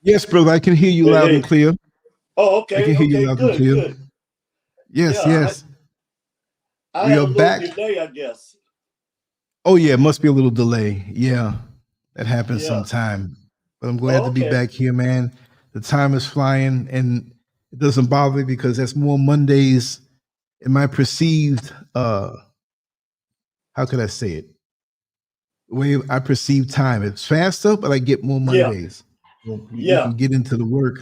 Yes, brother, I can hear you loud and clear. Oh, okay. I can hear you loud and clear. Good. Yes, yes. I had a little delay, I guess. Oh, yeah, it must be a little delay. Yeah, that happens sometime. But I'm glad to be back here, man. The time is flying, and it doesn't bother me because that's more Mondays in my perceived, how could I say it? The way I perceive time. It's faster, but I get more Mondays. You can get into the work.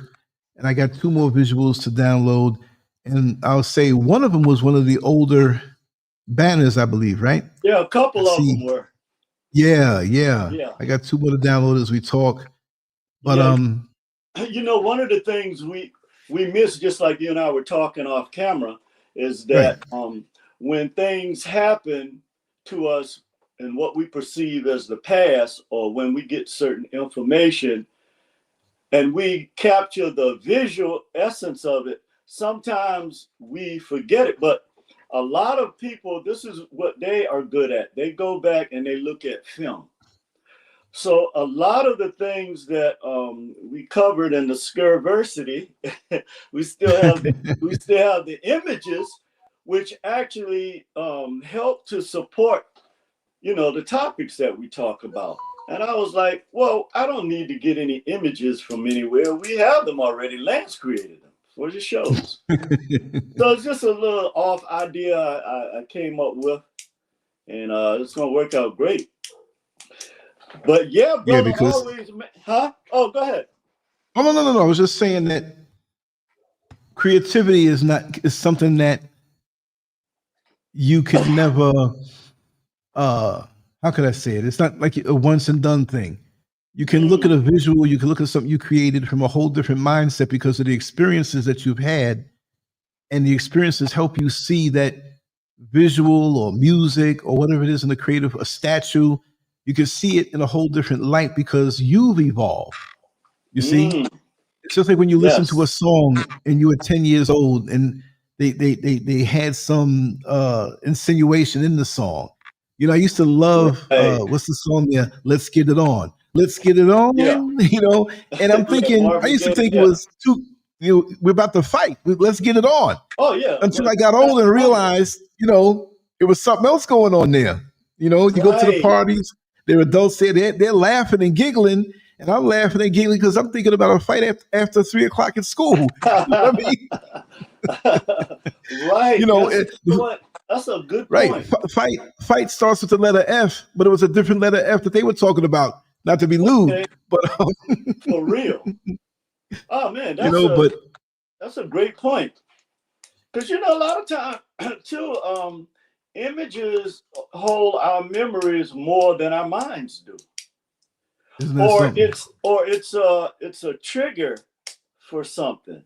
And I got 2 more visuals to download. And I'll say one of them was one of the older banners, I believe, right? Yeah, a couple of them were. Yeah. I got 2 more to download as we talk. But you know, one of the things we miss, just like you and I were talking off camera, is that when things happen to us and what we perceive as the past, or when we get certain information and we capture the visual essence of it, sometimes we forget it. But a lot of people, this is what they are good at. They go back and they look at film. So a lot of the things that we covered in the Scurversity, we still have the images, which actually help to support, you know, the topics that we talk about. And I was like, well, I don't need to get any images from anywhere. We have them already. Lance created them for the shows. So it's just a little off idea I came up with, and it's gonna work out great. But yeah, brother, always, huh? Oh, go ahead. Oh, no. I was just saying that creativity is something that you could never, how could I say it? It's not like a once and done thing. You can look at a visual, you can look at something you created from a whole different mindset because of the experiences that you've had, and the experiences help you see that visual or music or whatever it is in the creative, a statue, you can see it in a whole different light because you've evolved. You see? It's just like when you listen to a song and you were 10 years old and they had some insinuation in the song. You know, I used to love what's the song there? Let's Get It On. Let's get it on, you know. And I'm thinking, I used to think it was we're about to fight. Let's get it on. Oh, yeah. Until I got older and realized, you know, it was something else going on there. You know, you go to the parties, their adults say they're laughing and giggling, and I'm laughing and giggling because I'm thinking about a fight after 3 o'clock at school. You know what I mean? Right. You know, that's a good point. Fight starts with the letter F, but it was a different letter F that they were talking about. Not to be lewd, but for real. Oh man, that's a great point. Because you know, a lot of time too, images hold our memories more than our minds do. Or it's a trigger for something.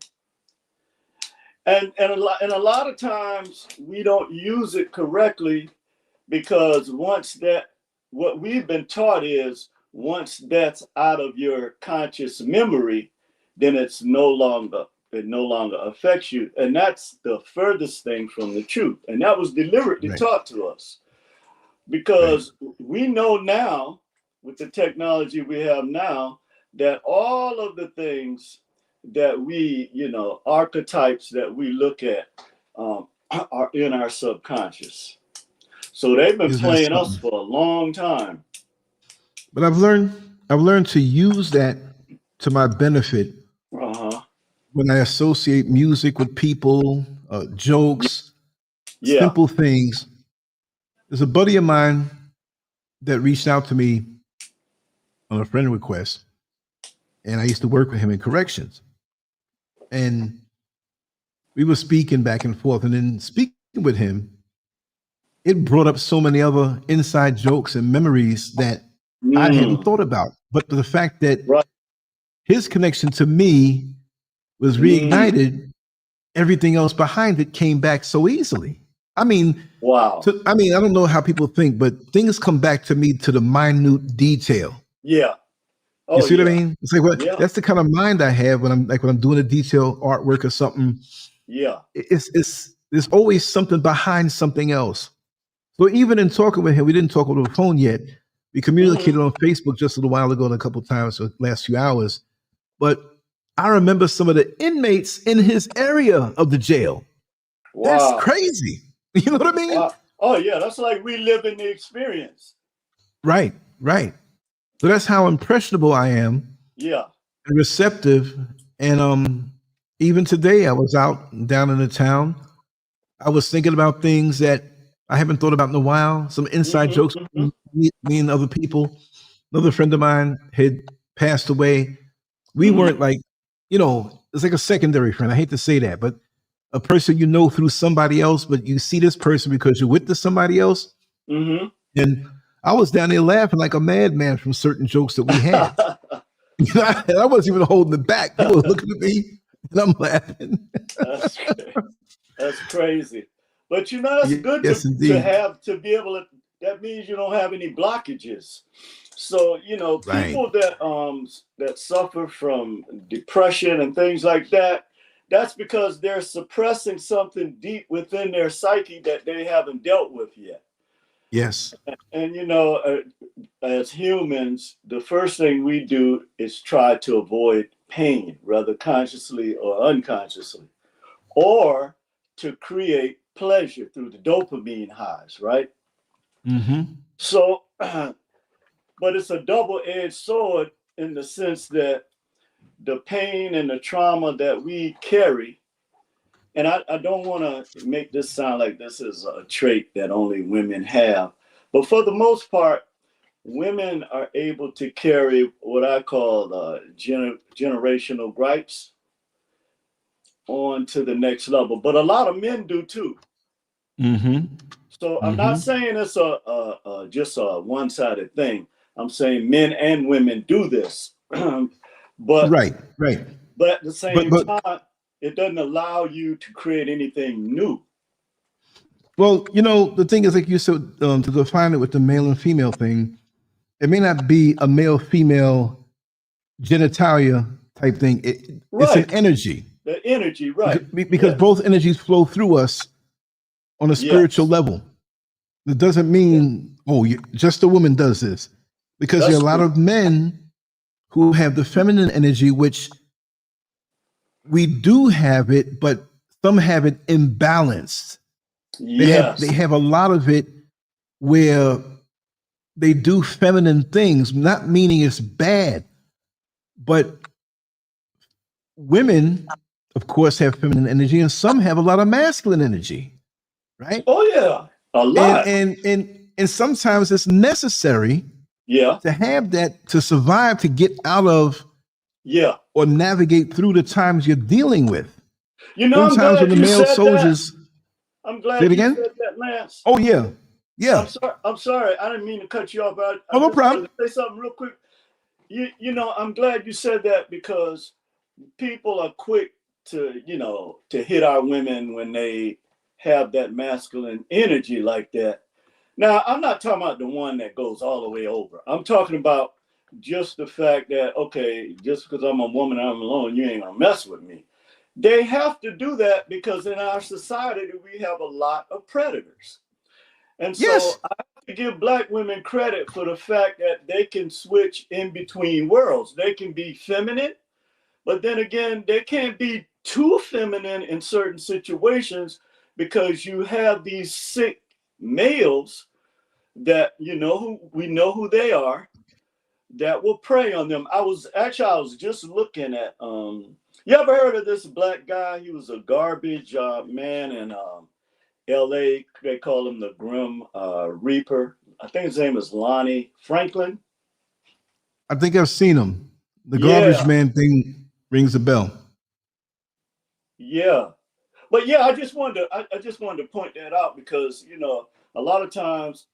And a lot of times we don't use it correctly because what we've been taught is once that's out of your conscious memory, then it no longer affects you. And that's the furthest thing from the truth. And that was deliberately taught to us because we know now with the technology we have now that all of the things that we, you know, archetypes that we look at are in our subconscious. So they've been playing us for a long time. But I've learned to use that to my benefit when I associate music with people, jokes, simple things. There's a buddy of mine that reached out to me on a friend request, and I used to work with him in corrections. And we were speaking back and forth, and then speaking with him, it brought up so many other inside jokes and memories that I hadn't Mm, thought about. But the fact that right. his connection to me was Mm, reignited, everything else behind it came back so easily. I mean, wow. I don't know how people think, but things come back to me to the minute detail. Yeah. You Oh, see what I yeah. mean? It's like, well, Yeah. that's the kind of mind I have when I'm doing a detail artwork or something. Yeah. It's there's always something behind something else. So even in talking with him, we didn't talk over the phone yet. We Hmm. communicated on Facebook just a little while ago and a couple of times for the last few hours. But I remember some of the inmates in his area of the jail. That's Wow. crazy. You know what I mean? Wow. Oh, yeah. That's like reliving the experience. Right, right. So that's how impressionable I am Yeah. and receptive. And even today I was out down in the town. I was thinking about things that I haven't thought about in a while, some inside Hmm. jokes Hmm. between me and other people. Another friend of mine had passed away. We Hmm. weren't like, it's like a secondary friend. I hate to say that, but a person you know through somebody else, but you see this person because you're with somebody else. Hmm. And I was down there laughing like a madman from certain jokes that we had. And I wasn't even holding it back. People were looking at me and I'm laughing. That's that's crazy. But that's good Yes, to indeed. have to be able to. That means you don't have any blockages. So Right. people that suffer from depression and things like that, that's because they're suppressing something deep within their psyche that they haven't dealt with yet. Yes. And as humans, the first thing we do is try to avoid pain, whether consciously or unconsciously, or to create pleasure through the dopamine highs, right? Mm-hmm. So, but it's a double edged sword in the sense that the pain and the trauma that we carry, and I don't want to make this sound like this is a trait that only women have, but for the most part, women are able to carry what I call generational gripes on to the next level. But a lot of men do too. Mm-hmm. So I'm not Mm-hmm. saying it's just a one-sided thing. I'm saying men and women do this, but Right, right. at the But same but time, it doesn't allow you to create anything new. well, the thing is, like you said, to define it with the male and female thing, it may not be a male female genitalia type thing. It's an Right. energy The energy, because, right. because Yes. both energies flow through us on a spiritual Yes. level. It doesn't Yeah. mean just a woman does this, because there are That's a lot true. of men who have the feminine energy, which we do have it, but some have it imbalanced. They Yes. have a lot of it where they do feminine things, not meaning it's bad, but women, of course, have feminine energy, and some have a lot of masculine energy, right? Oh yeah. A And lot. and and and sometimes it's necessary Yeah. to have that to survive, to get out of Yeah. or navigate through the times you're dealing with. I'm Sometimes when glad the you male said that. soldiers I'm say it glad you again. said that, Lance. Oh yeah, yeah. I'm sorry. I didn't mean to cut you off. Oh, I no just wanted problem. to say something real quick. I'm glad you said that because people are quick to hit our women when they have that masculine energy like that. Now, I'm not talking about the one that goes all the way over. I'm talking about just the fact that, okay, just because I'm a woman and I'm alone, you ain't gonna mess with me. They have to do that because in our society, we have a lot of predators. And Yes, so I have to give Black women credit for the fact that they can switch in between worlds. They can be feminine, but then again, they can't be too feminine in certain situations because you have these sick males that who we know who they are that will prey on them. I was just looking at you ever heard of this black guy? He was a garbage man in LA. They call him the Grim Reaper. I think his name is Lonnie Franklin. I think I've seen them. The garbage Yeah, man thing rings a bell. yeah. But yeah, I just wanted to point that out because a lot of times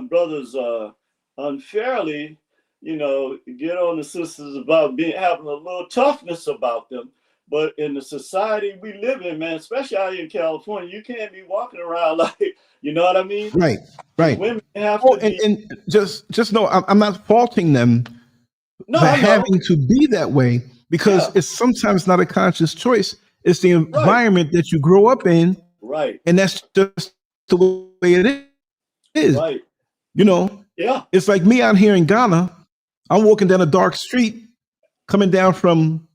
brothers unfairly get on the sisters about having a little toughness about them. But in the society we live in, man, especially out here in California, you can't be walking around like, you know what I mean? Right, The right. women have Oh, to be. and just know I'm not faulting them No, for I know. having to be that way because Yeah, it's sometimes not a conscious choice. It's the right, environment that you grow up in, right, and that's just the way it is. right. You know, Yeah, it's like me out here in Ghana. I'm walking down a dark street, coming down from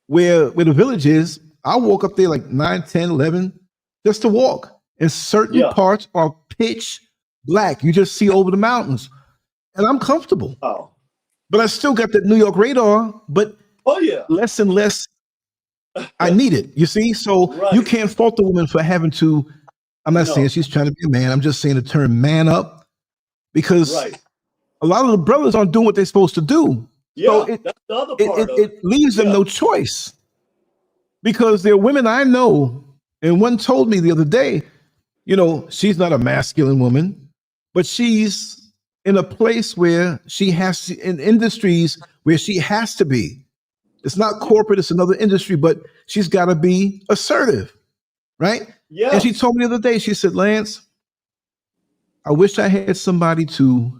where the village is. I walk up there like 9, 10, 11, just to walk. And certain yeah. parts are pitch black. You just see over the mountains. And I'm comfortable. Oh, But I still got that New York radar, but oh yeah. less and less I need it. You see? So you Right. can't fault the woman for having to. I'm not saying No. she's trying to be a man. I'm just saying to turn man up because Right. a lot of the brothers aren't doing what they're supposed to do. So Yeah. That's the other part of it. it leaves them Yeah. no choice because there are women I know, and one told me the other day, she's not a masculine woman, but she's in a place where she has to, in industries where she has to be. It's not corporate, it's another industry, but she's got to be assertive, right? And she Yes. told me the other day, she said, Lance, I wish I had somebody to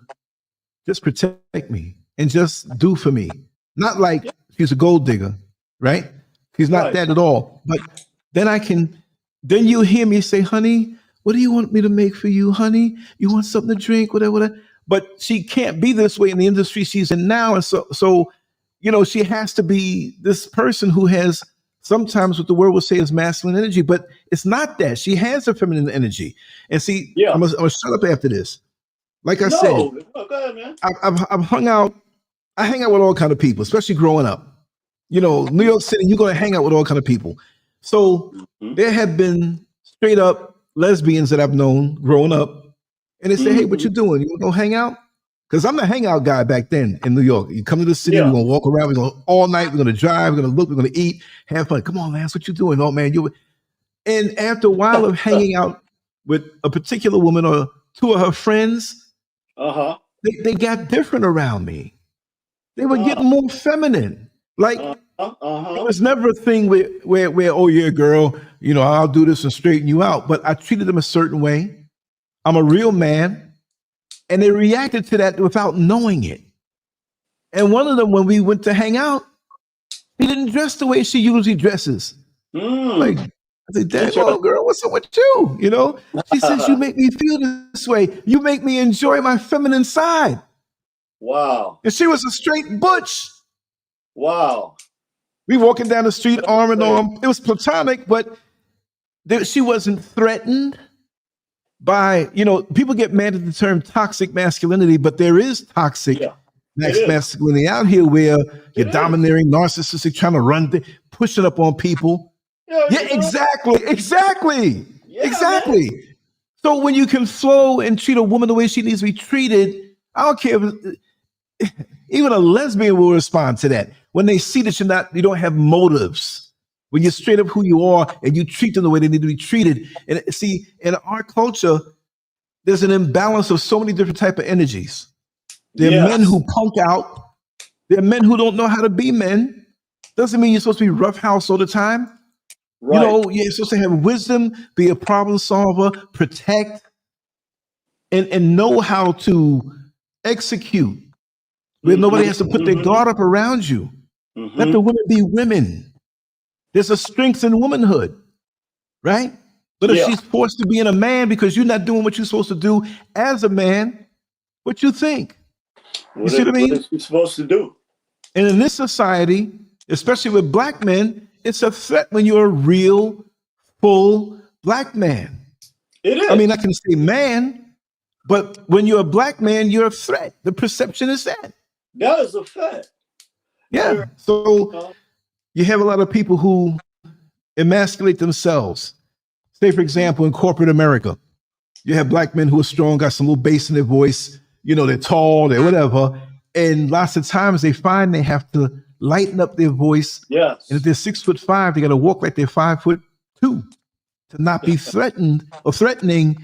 just protect me and just do for me. Not like Yeah. she's a gold digger, right? She's not Right. that at all. But then you hear me say, honey, what do you want me to make for you, honey? You want something to drink, whatever, whatever. But she can't be this way in the industry she's in now. And so she has to be this person who has sometimes what the world will say is masculine energy, but it's not that. She has a feminine energy. And see, Yeah. I'm gonna shut up after this. Like I said, No. Oh, go ahead, man. I've hung out. I hang out with all kind of people, especially growing up. New York City, you're going to hang out with all kind of people. So Mhm. there have been straight up lesbians that I've known growing up, and they say, "Hey, what Mhm. you doing? You want to go hang out?" Because I'm the hangout guy back then in New York. You come to the city, we're Yeah. gonna walk around, we're gonna all night, we're gonna drive, we're gonna look, we're gonna eat, have fun. Come on, Lance, what you doing? Oh man, you. And after a while of hanging out with a particular woman or two of her friends, Uh-huh. they got different around me. They were Uh, getting more feminine. Like uh-huh. it Uh-huh. was never a thing where oh yeah, girl, I'll do this and straighten you out. But I treated them a certain way. I'm a real man, and they reacted to that without knowing it. And one of them, when we went to hang out, he didn't dress the way she usually dresses. Like Mm. I said, "Dang, Interesting. well, girl, what's up with you?" She says, "You make me feel this way. You make me enjoy my feminine side." Wow. And she was a straight butch. Wow. We walking down the street That's arm in great. arm. It was platonic, but she wasn't threatened by, people get mad at the term toxic masculinity, but there is toxic Yeah. It is. masculinity out here where you're It is. domineering, narcissistic, trying to run, pushing up on people. Yeah, Yeah, exactly. Yeah, man. Exactly. So when you can flow and treat a woman the way she needs to be treated, I don't care if even a lesbian will respond to that when they see that you don't have motives. When you're straight up who you are and you treat them the way they need to be treated. And see, in our culture, there's an imbalance of so many different type of energies. There are men Yes. who punk out. There are men who don't know how to be men. Doesn't mean you're supposed to be roughhouse all the time. Right. You're supposed to have wisdom, be a problem solver, protect, and know how to execute where nobody has to put their guard up around you. Let the Mm-hmm. women be women. There's a strength in womanhood, right? But if Yeah. she's forced to be in a man because you're not doing what you're supposed to do as a man, what you think? You see what I What mean? is she supposed to do? And in this society, especially with black men, it's a threat when you're a real, full black man. It I mean, I is. can say man, but when you're a black man, you're a threat. The perception is that. That is a fact. Yeah. Where, So you have a lot of people who emasculate themselves. Say, for example, in corporate America, you have black men who are strong, got some little bass in their voice, they're tall, they're whatever. And lots of times they find they have to lighten up their voice. Yes. And if they're 6'5", they got to walk like they're 5'2" to not be threatened or threatening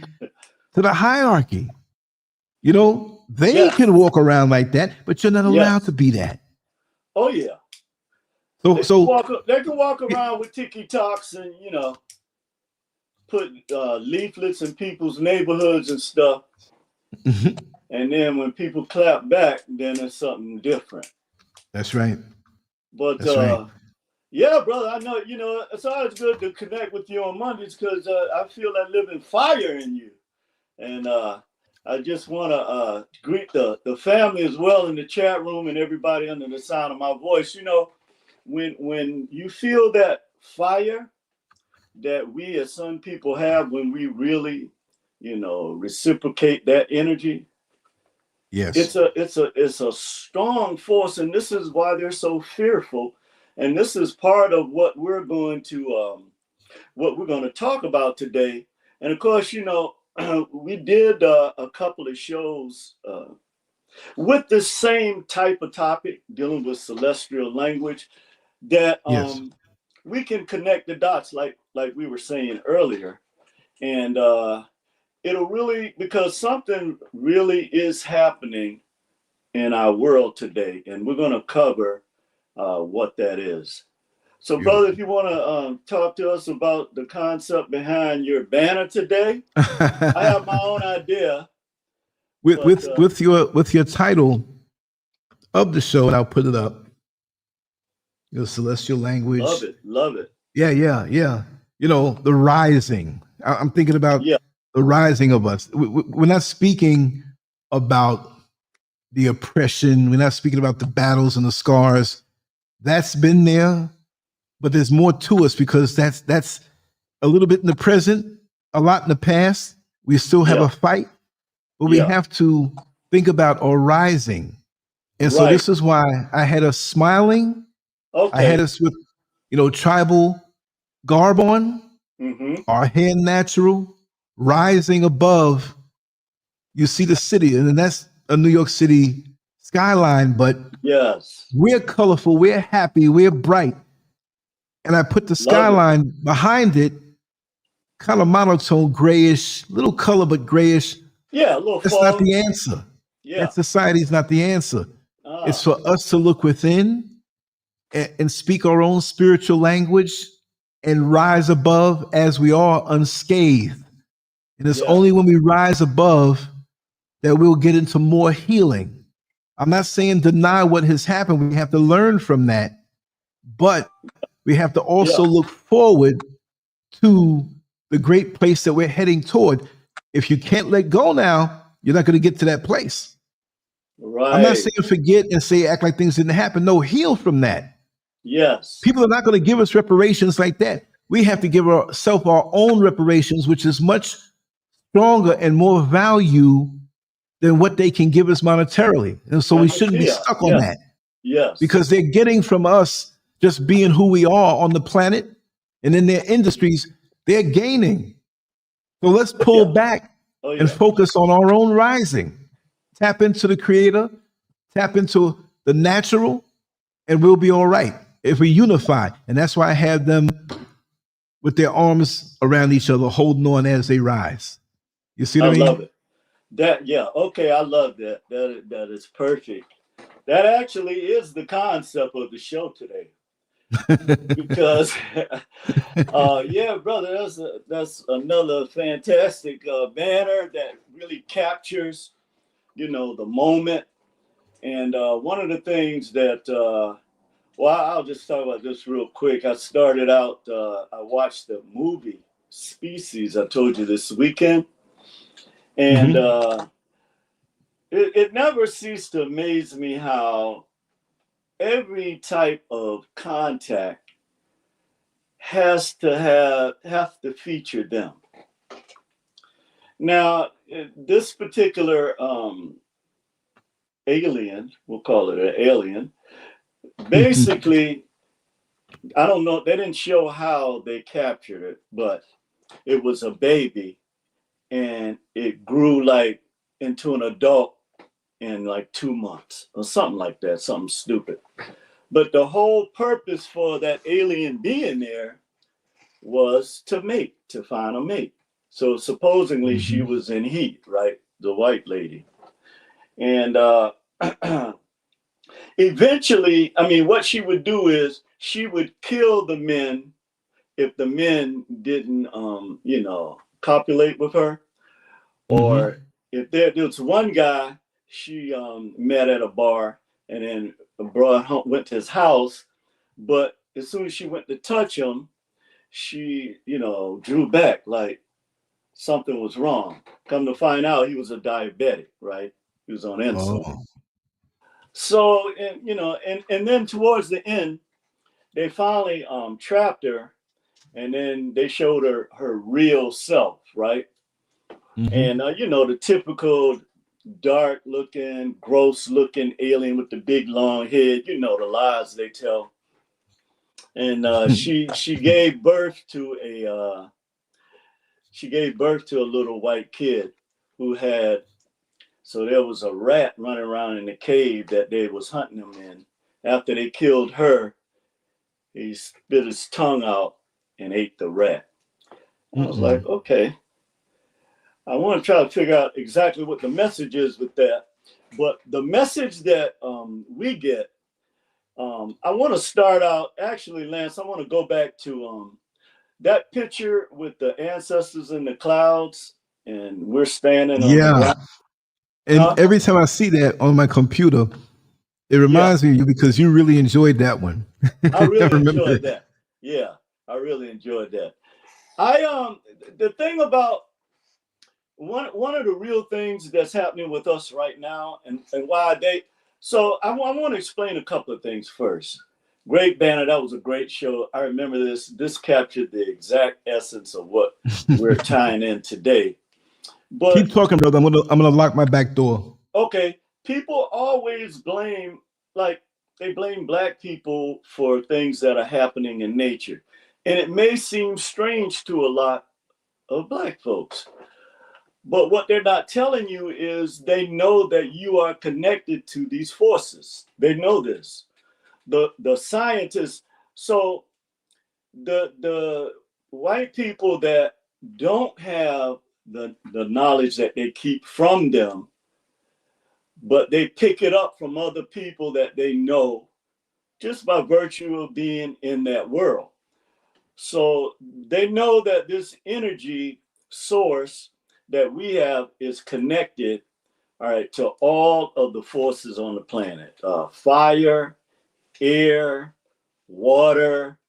to the hierarchy. You know, they Yes. can walk around like that, but you're not allowed to Yes. be that. Oh yeah. So They can walk around with TikToks and, you know, put leaflets in people's neighborhoods and stuff. And then when people clap back, then it's something different. That's right. But That's right. yeah, brother, I know, you know, it's always good to connect with you on Mondays because I feel that living fire in you. And I just want to greet the family as well in the chat room and everybody under the sound of my voice. You know, when you feel that fire that we as some people have, when we really, you know, reciprocate that energy, Yes. it's a strong force, and this is why they're so fearful. And this is part of what we're going to talk about today. And of course, you know, we did a couple of shows with the same type of topic, dealing with celestial language, that Yes. we can connect the dots, like we were saying earlier, and it'll really, because something really is happening in our world today, and we're going to cover what that is. So, brother, if you want to talk to us about the concept behind your banner today, I have my own idea. with your title of the show, and I'll put it up. Your celestial language. Love it, love it. Yeah. You know, the rising. I'm thinking about Yeah. the rising of us. We're not speaking about the oppression. We're not speaking about the battles and the scars. That's been there, but there's more to us because that's a little bit in the present, a lot in the past. We still have a fight, but we have to think about our rising. And so this is why I had us smiling. Okay. I had us with, you know, tribal garb on, our hair natural, rising above. You see the city, and that's a New York City skyline, but yes, we're colorful, we're happy, we're bright. And I put the skyline behind it, kind of monotone, grayish, little color, but grayish. Yeah, a little That's fog. not the answer. Yeah. That society is not the answer. It's for us to look within and speak our own spiritual language and rise above as we are unscathed. And it's only when we rise above that we'll get into more healing. I'm not saying deny what has happened. We have to learn from that. But we have to also look forward to the great place that we're heading toward. If you can't let go now, you're not going to get to that place. Right. I'm not saying forget and say act like things didn't happen. No, heal from that. Yes. People are not going to give us reparations like that. We have to give ourselves our own reparations, which is much stronger and more value than what they can give us monetarily. And so we shouldn't be stuck on that. Yes. Because they're getting from us just being who we are on the planet, and in their industries, they're gaining. So let's pull back and focus on our own rising. Tap into the creator, tap into the natural, and we'll be all right if we unify. And that's why I have them with their arms around each other, holding on as they rise. You see what I mean? I love it. Okay, I love that. That is perfect. That actually is the concept of the show today. Because yeah, brother, that's another fantastic banner that really captures, you know, the moment. And one of the things that well, I'll just talk about this real quick. I started out, I watched the movie Species, I told you, this weekend. And it never ceased to amaze me how every type of contact has to feature them. Now, this particular alien, we'll call it an alien, basically, I don't know, they didn't show how they captured it, but it was a baby and it grew like into an adult in like 2 months or something like that, something stupid. But the whole purpose for that alien being there was to mate, to find a mate. So supposedly she was in heat, right? The white lady. And eventually, I mean, what she would do is she would kill the men if the men didn't, copulate with her. Or if there was one guy she met at a bar and then went to his house, but as soon as she went to touch him, she, drew back like something was wrong. Come to find out, he was a diabetic, right? He was on insulin. Oh. So, and then towards the end, they finally trapped her, and then they showed her real self, right? And the typical dark looking, gross looking alien with the big long head, the lies they tell. And she gave birth to a little white kid who had, so there was a rat running around in the cave that they was hunting him in. After they killed her, he spit his tongue out and ate the rat. I was like, okay. I want to try to figure out exactly what the message is with that. But the message that we get, I want to start out, actually, Lance, I want to go back to that picture with the ancestors in the clouds and we're standing on the ground. And every time I see that on my computer, it reminds me of you because you really enjoyed that one. I really enjoyed that. Yeah, I really enjoyed that. The thing about one of the real things that's happening with us right now and why I want to explain a couple of things first. Great banner, that was a great show. I remember this captured the exact essence of what we're tying in today. But keep talking, brother. I'm gonna lock my back door. Okay. People always blame Black people for things that are happening in nature. And it may seem strange to a lot of Black folks. But what they're not telling you is they know that you are connected to these forces. They know this. The scientists, so the white people that don't have the knowledge that they keep from them, but they pick it up from other people that they know just by virtue of being in that world. So they know that this energy source that we have is connected, all right, to all of the forces on the planet. Fire, air, water,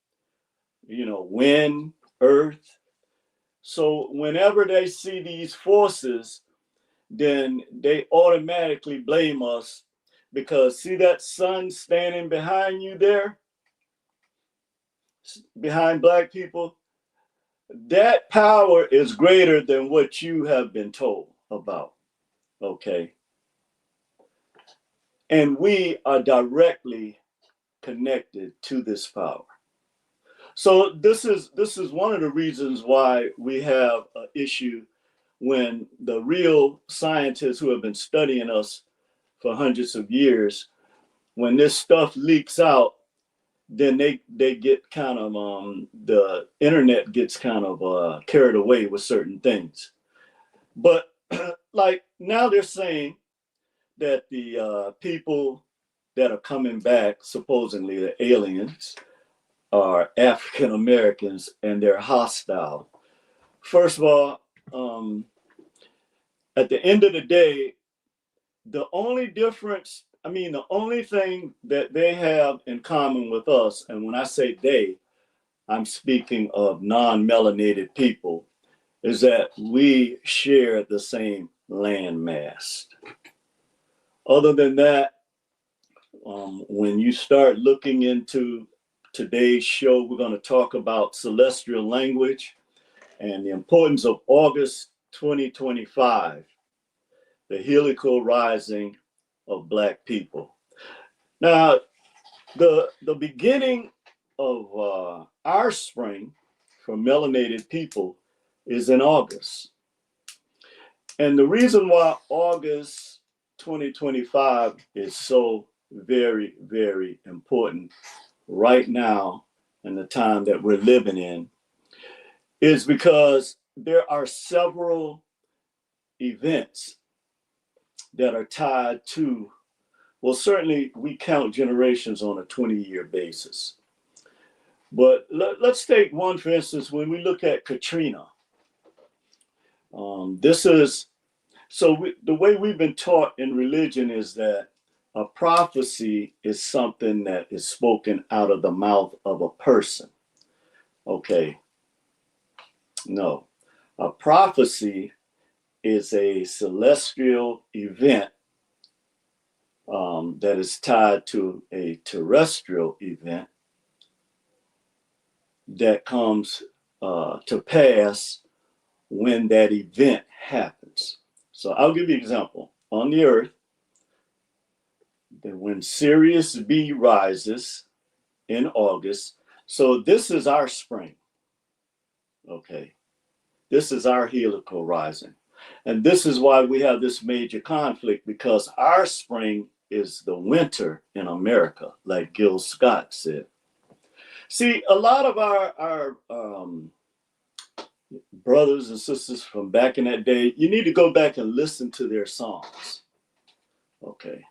wind, earth. So whenever they see these forces, then they automatically blame us because see that sun standing behind you there, behind Black people? That power is greater than what you have been told about, okay? And we are directly connected to this power. So this is one of the reasons why we have an issue when the real scientists who have been studying us for hundreds of years, when this stuff leaks out, then they get kind of the internet gets kind of carried away with certain things. But like now they're saying that the people that are coming back, supposedly the aliens, are African Americans and they're hostile. First of all, at the end of the day, the only thing that they have in common with us, and when I say they, I'm speaking of non-melanated people, is that we share the same landmass. Other than that, when you start looking into today's show, we're going to talk about celestial language and the importance of August 2025, the helical rising of Black people. Now, the beginning of our spring for melanated people is in August. And the reason why August 2025 is so very, very important right now in the time that we're living in, is because there are several events that are tied to, well, certainly we count generations on a 20-year basis. But let's take one, for instance, when we look at Katrina. The way we've been taught in religion is that a prophecy is something that is spoken out of the mouth of a person. Okay. No. A prophecy is a celestial event that is tied to a terrestrial event that comes to pass when that event happens. So I'll give you an example. On the earth, when Sirius B rises in August, so this is our spring. Okay. This is our helical rising. And this is why we have this major conflict, because our spring is the winter in America, like Gil Scott said. See, a lot of our brothers and sisters from back in that day, you need to go back and listen to their songs. Okay.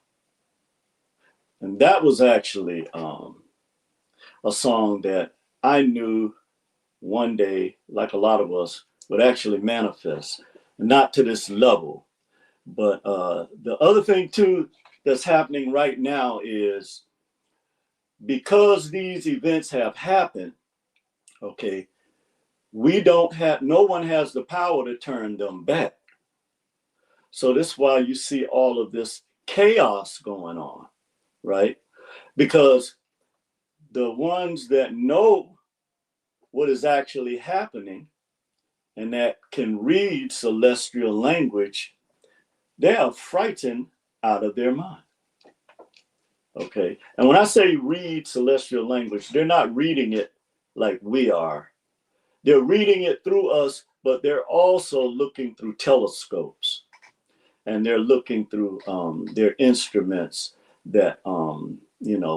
And that was actually a song that I knew one day, like a lot of us, would actually manifest. Not to this level. But the other thing, too, that's happening right now is because these events have happened, okay, no one has the power to turn them back. So this is why you see all of this chaos going on, right? Because the ones that know what is actually happening and that can read celestial language, they are frightened out of their mind. Okay. And when I say read celestial language, they're not reading it like we are. They're reading it through us, but they're also looking through telescopes, and they're looking through their instruments that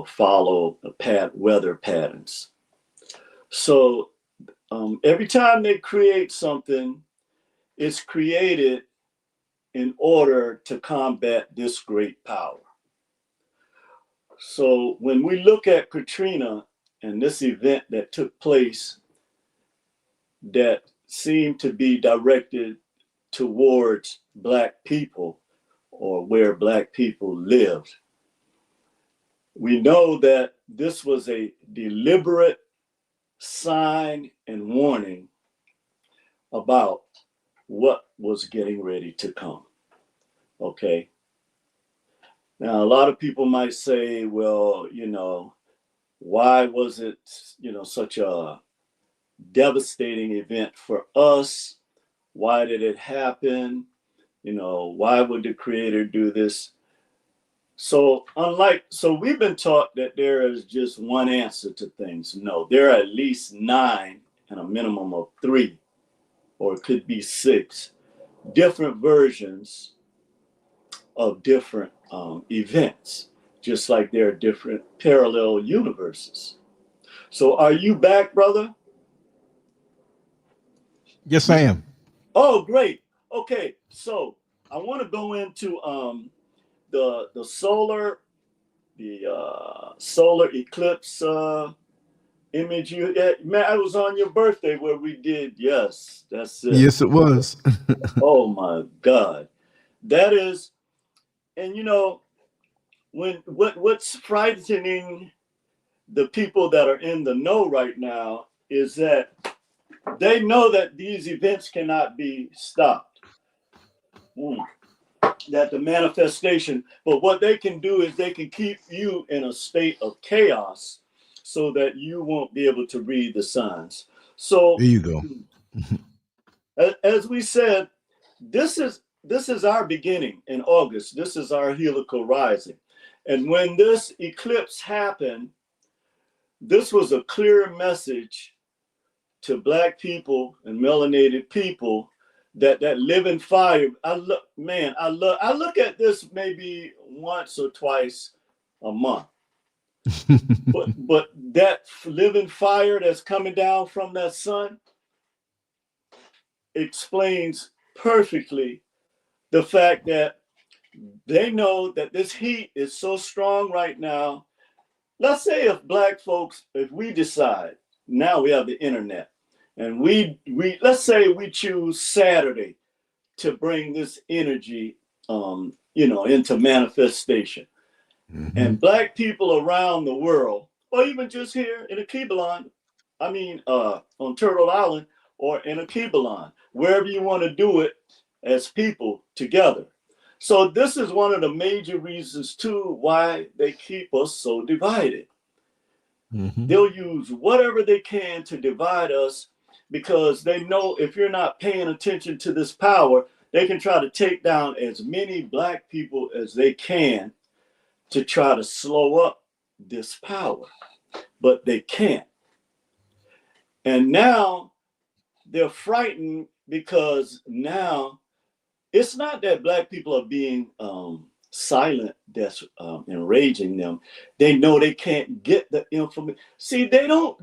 follow weather patterns. So every time they create something, it's created in order to combat this great power. So when we look at Katrina and this event that took place that seemed to be directed towards Black people or where Black people lived, we know that this was a deliberate sign and warning about what was getting ready to come. Okay. Now, a lot of people might say, well, why was it, such a devastating event for us? Why did it happen? Why would the Creator do this? So we've been taught that there is just one answer to things. No, there are at least 9 and a minimum of 3, or it could be 6 different versions of different events, just like there are different parallel universes. So are you back, brother? Yes, I am. Oh, great. Okay, so I want to go into the solar eclipse image you had. Man, I was on your birthday where we did. Yes, that's it. Yes, it was. Oh my God, that is, and what's frightening the people that are in the know right now is that they know that these events cannot be stopped. That the manifestation, but what they can do is they can keep you in a state of chaos so that you won't be able to read the signs. So there you go. As we said, this is our beginning in August. This is our helical rising. And when this eclipse happened, this was a clear message to Black people and melanated people that live in fire. I look at this maybe once or twice a month. But that living fire that's coming down from that sun explains perfectly the fact that they know that this heat is so strong right now. Let's say if black folks, if we decide, now we have the internet, and we let's say we choose Saturday to bring this energy, into manifestation. Mm-hmm. And black people around the world, or even just here in Akibalon, on Turtle Island or in Akibalon, wherever you want to do it as people together. So this is one of the major reasons too why they keep us so divided. Mm-hmm. They'll use whatever they can to divide us because they know if you're not paying attention to this power, they can try to take down as many black people as they can to try to slow up this power, but they can't. And now they're frightened because now it's not that black people are being silent that's enraging them. They know they can't get the information. See, they don't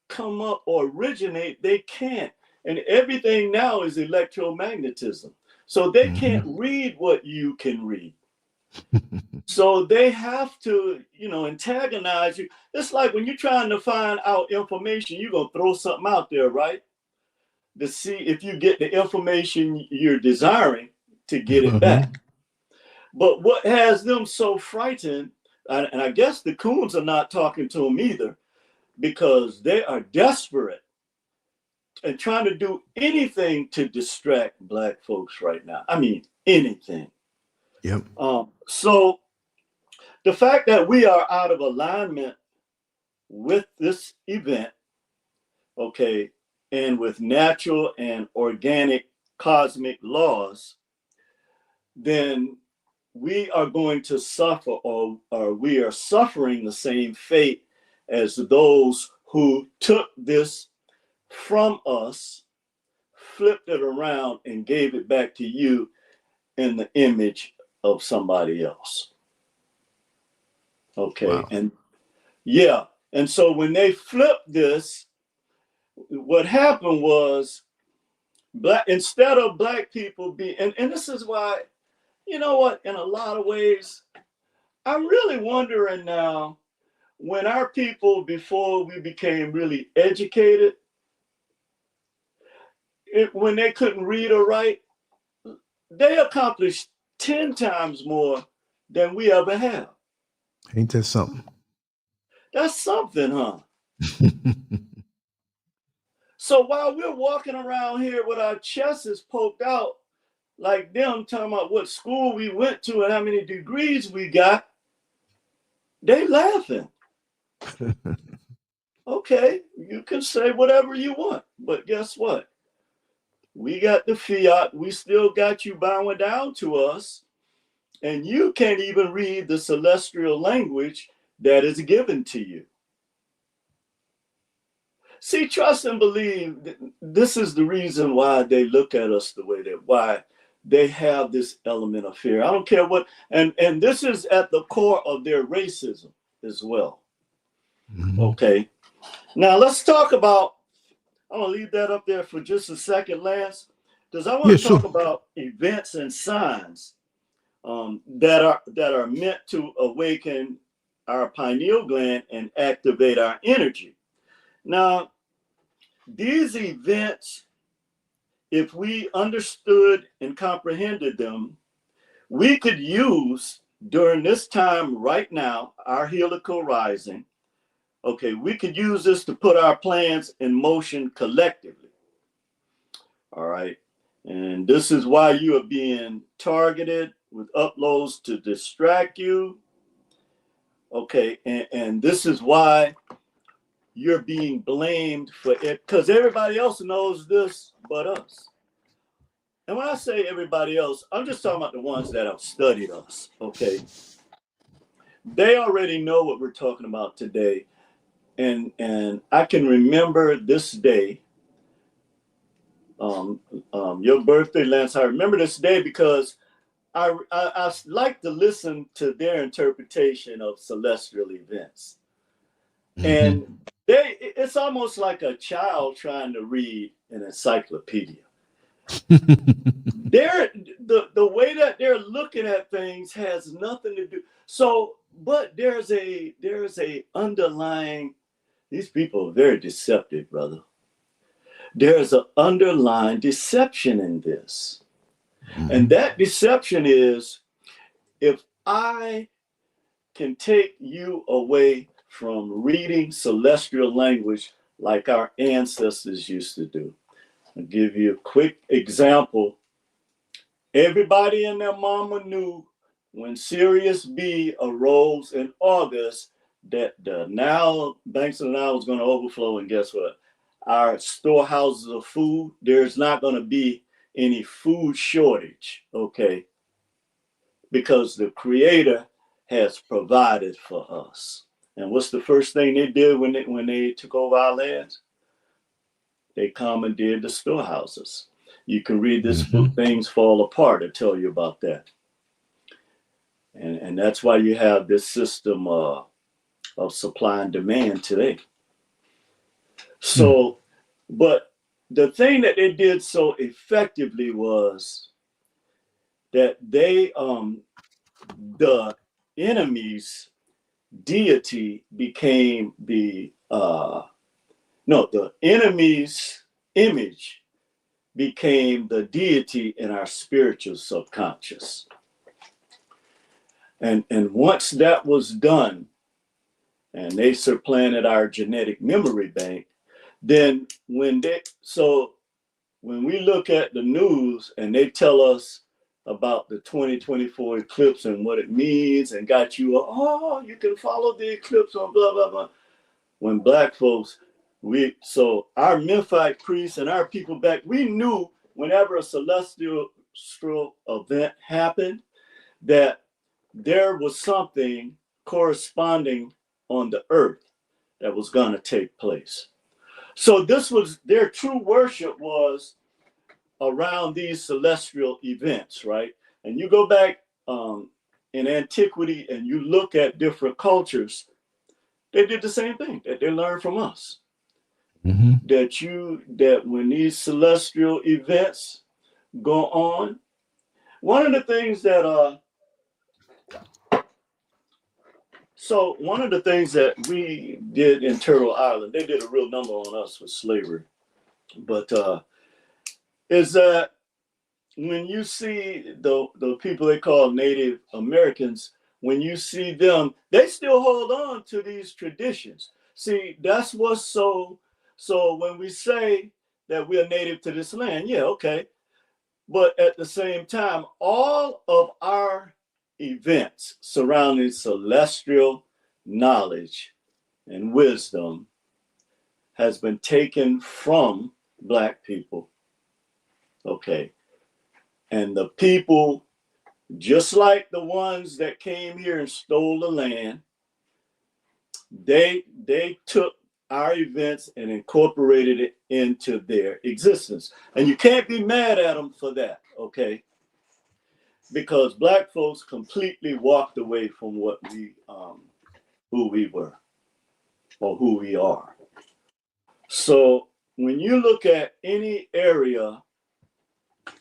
come up or originate, they can't. And everything now is electromagnetism. So they can't read what you can read. So they have to, antagonize you. It's like when you're trying to find out information, you're going to throw something out there, right? To see if you get the information you're desiring to get it back. But what has them so frightened, and I guess the coons are not talking to them either, because they are desperate and trying to do anything to distract black folks right now. I mean, anything. Yep. So the fact that we are out of alignment with this event, okay, and with natural and organic cosmic laws, then we are going to suffer, or we are suffering the same fate as those who took this from us, flipped it around, and gave it back to you in the image of somebody else. Okay. Wow. And yeah. And so when they flipped this, what happened was instead of black people being, and this is why, you know what, in a lot of ways, I'm really wondering now, when our people, before we became really educated, when they couldn't read or write, they accomplished 10 times more than we ever have. Ain't that something? That's something, huh? So while we're walking around here with our chests poked out, like them talking about what school we went to and how many degrees we got, they laughing. Okay, you can say whatever you want, but guess what? We got the fiat, we still got you bowing down to us, and you can't even read the celestial language that is given to you. See, trust and believe, this is the reason why they look at us the way why they have this element of fear. I don't care what, and this is at the core of their racism as well. Okay. Now let's talk about, I'm gonna leave that up there for just a second, Lance, because I want to talk about events and signs that are meant to awaken our pineal gland and activate our energy. Now, these events, if we understood and comprehended them, we could use during this time right now, our helical rising. Okay, we could use this to put our plans in motion collectively. All right. And this is why you are being targeted with uploads to distract you. Okay. And this is why you're being blamed for it, because everybody else knows this but us. And when I say everybody else, I'm just talking about the ones that have studied us. Okay. They already know what we're talking about today. And I can remember this day, your birthday, Lance. I remember this day because I like to listen to their interpretation of celestial events. And it's almost like a child trying to read an encyclopedia. The way that they're looking at things has nothing to do. So, but there's a underlying, these people are very deceptive, brother. There's an underlying deception in this. And that deception is, if I can take you away from reading celestial language like our ancestors used to do. I'll give you a quick example. Everybody and their mama knew when Sirius B arose in August that the Nile, banks of the Nile was going to overflow. And guess what? Our storehouses of food, there's not going to be any food shortage, okay? Because the Creator has provided for us. And what's the first thing they did when they took over our lands? They commandeered the storehouses. You can read this book, Things Fall Apart, to tell you about that. And that's why you have this system of supply and demand today. So, but the thing that they did so effectively was that they, the enemy's deity became the enemy's image became the deity in our spiritual subconscious. And once that was done, and they supplanted our genetic memory bank, then when we look at the news and they tell us about the 2024 eclipse and what it means, and got you, you can follow the eclipse on blah, blah, blah. When Black folks, so our Memphite priests and our people back, we knew whenever a celestial event happened, that there was something corresponding on the earth that was going to take place. So this was their true worship, was around these celestial events, right? And you go back in antiquity and you look at different cultures, they did the same thing that they learned from us. That when these celestial events go on, one of the things that we did in Turtle Island, they did a real number on us with slavery, but is that when you see the people they call Native Americans, when you see them, they still hold on to these traditions. See, that's what's so when we say that we are native to this land, yeah, okay. But at the same time, all of our events surrounding celestial knowledge and wisdom has been taken from Black people, okay? And the people, just like the ones that came here and stole the land, they took our events and incorporated it into their existence. And you can't be mad at them for that, okay? Because Black folks completely walked away from what who we were or who we are. So when you look at any area,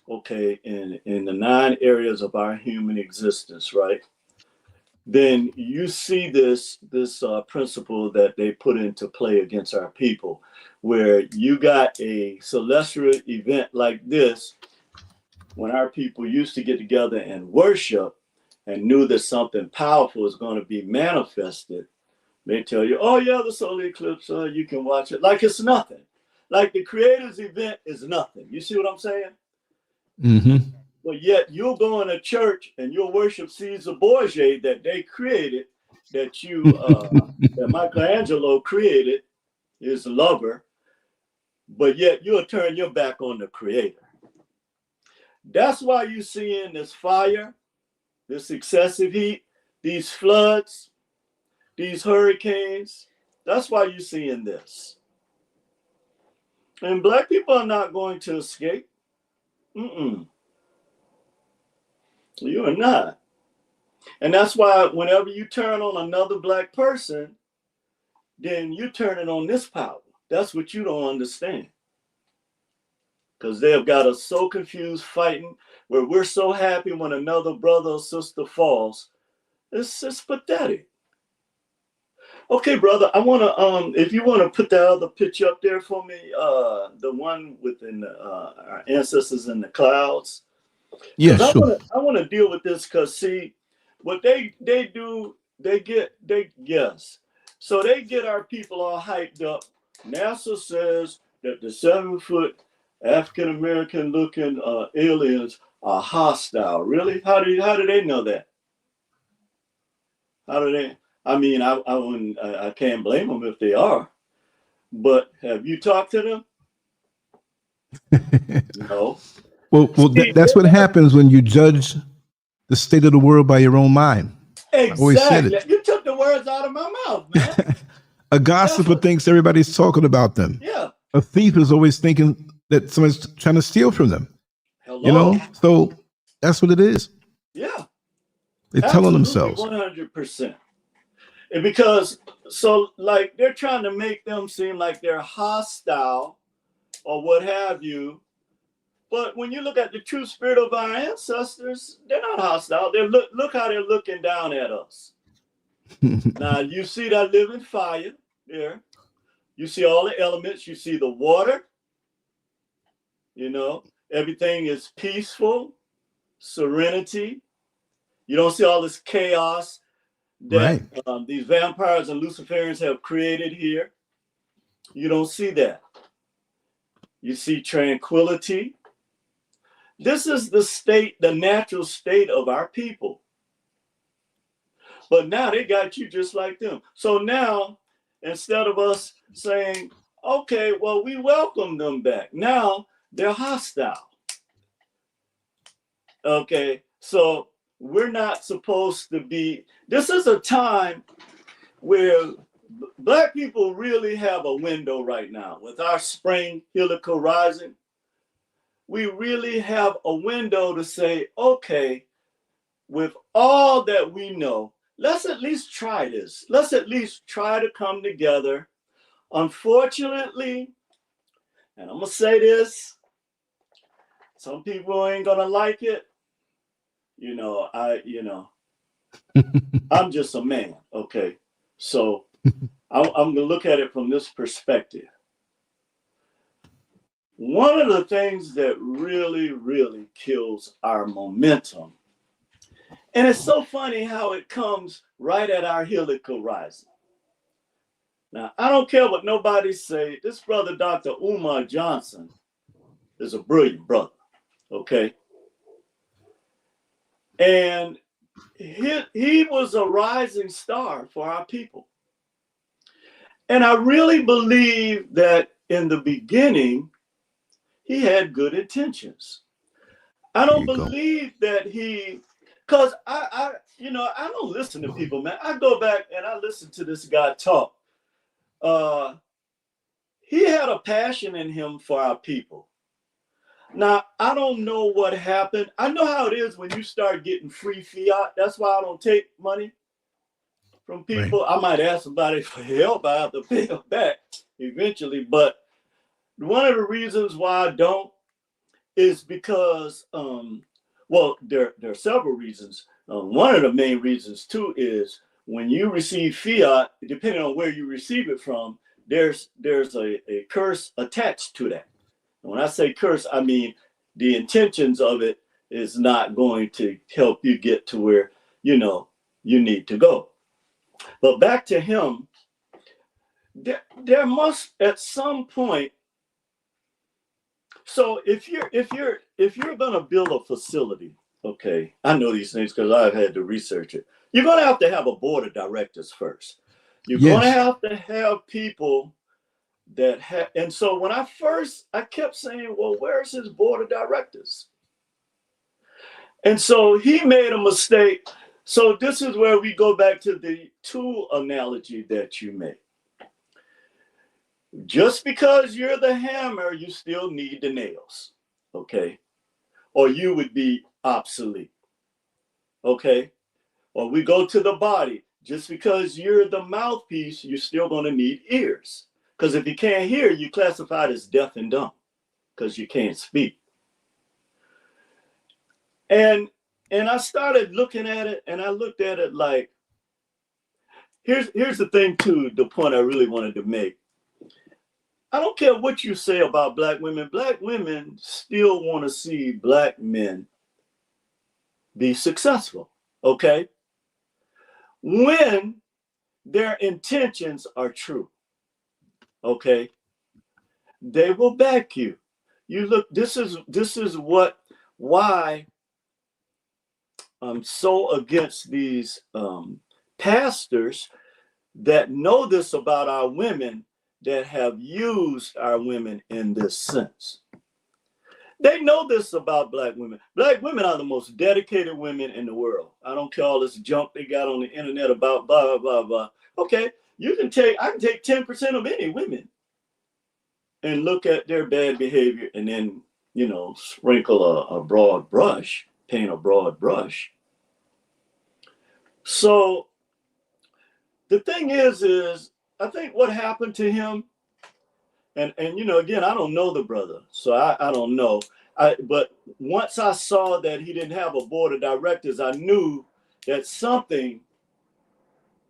okay, in the 9 areas of our human existence, right? Then you see this principle that they put into play against our people, where you got a celestial event like this, when our people used to get together and worship and knew that something powerful is going to be manifested, they tell you, oh yeah, the solar eclipse, you can watch it like it's nothing. Like the Creator's event is nothing. You see what I'm saying? But yet you'll go in a church and you'll worship Caesar Borgia that they created, that that Michelangelo created, his lover, but yet you'll turn your back on the Creator. That's why you're seeing this fire, this excessive heat, these floods, these hurricanes. That's why you're seeing this. And Black people are not going to escape. You are not. And that's why whenever you turn on another black person, then you turn it on this power. That's what you don't understand. Because they have got us so confused fighting, where we're so happy when another brother or sister falls. It's just pathetic. Okay, brother, I want to, if you want to put that other picture up there for me, the one within our ancestors in the clouds. Yeah, Because sure. I want to deal with this, because see, what they do, yes. So they get our people all hyped up. NASA says that the 7-foot African American looking aliens are hostile. Really? How do they know that? How do they? I mean, I can't blame them if they are. But have you talked to them? No. Well, See, that's what happens when you judge the state of the world by your own mind. I always said exactly. it. You took the words out of my mouth, man. A gossiper thinks everybody's talking about them. Yeah. A thief is always thinking that somebody's trying to steal from them. Hello. You know, so that's what it is. Yeah. They're telling themselves. 100%. And because so like they're trying to make them seem like they're hostile or what have you. But when you look at the true spirit of our ancestors, they're not hostile. They look how they're looking down at us. Now you see that living fire there. You see all the elements. You see the water. You know, everything is peaceful, serenity. You don't see all this chaos that Right. these vampires and Luciferians have created here. You don't see that. You see tranquility. This is the state, the natural state of our people. But now they got you just like them. So now, instead of us saying, okay, well, we welcome them back, now they're hostile. Okay, so we're not supposed to be, this is a time where Black people really have a window right now with our spring helical rising. We really have a window to say, okay, with all that we know, let's at least try this. Let's at least try to come together. Unfortunately, and I'm going to say this, some people ain't going to like it. I'm just a man, okay? So I'm going to look at it from this perspective. One of the things that really, really kills our momentum, and it's so funny how it comes right at our helical rising. Now, I don't care what nobody say. This brother, Dr. Umar Johnson, is a brilliant brother, okay? And he was a rising star for our people. And I really believe that in the beginning, he had good intentions. I don't believe that because I don't listen to people, man. I go back and I listen to this guy talk. He had a passion in him for our people. Now, I don't know what happened. I know how it is when you start getting free fiat. That's why I don't take money from people. Right. I might ask somebody for help. I have to pay them back eventually. But one of the reasons why I don't is because, there are several reasons. One of the main reasons, too, is when you receive fiat, depending on where you receive it from, there's a curse attached to that. And when I say curse, I mean the intentions of it is not going to help you get to where, you need to go. But back to him, there must at some point. So if you're going to build a facility, okay, I know these things because I've had to research it. You're going to have a board of directors first. You're going to have people that have, and so when I kept saying, well, where's his board of directors? And so he made a mistake. So this is where we go back to the tool analogy that you made. Just because you're the hammer, you still need the nails, okay? Or you would be obsolete. okay? Or we go to the body. Just because you're the mouthpiece, you're still going to need ears. Because if you can't hear, you're classified as deaf and dumb because you can't speak. And I started looking at it, and I looked at it like, here's the thing too, the point I really wanted to make. I don't care what you say about black women still want to see black men be successful, okay? When their intentions are true, okay? They will back you. You look, this is why I'm so against these pastors that know this about our women, that have used our women in this sense. They know this about black women. Black women are the most dedicated women in the world. I don't care all this junk they got on the internet about blah, blah, blah, blah. Okay, I can take 10% of any women and look at their bad behavior and then, sprinkle a broad brush, paint a broad brush. So the thing is I think what happened to him, and again, I don't know the brother, so I don't know. But once I saw that he didn't have a board of directors, I knew that something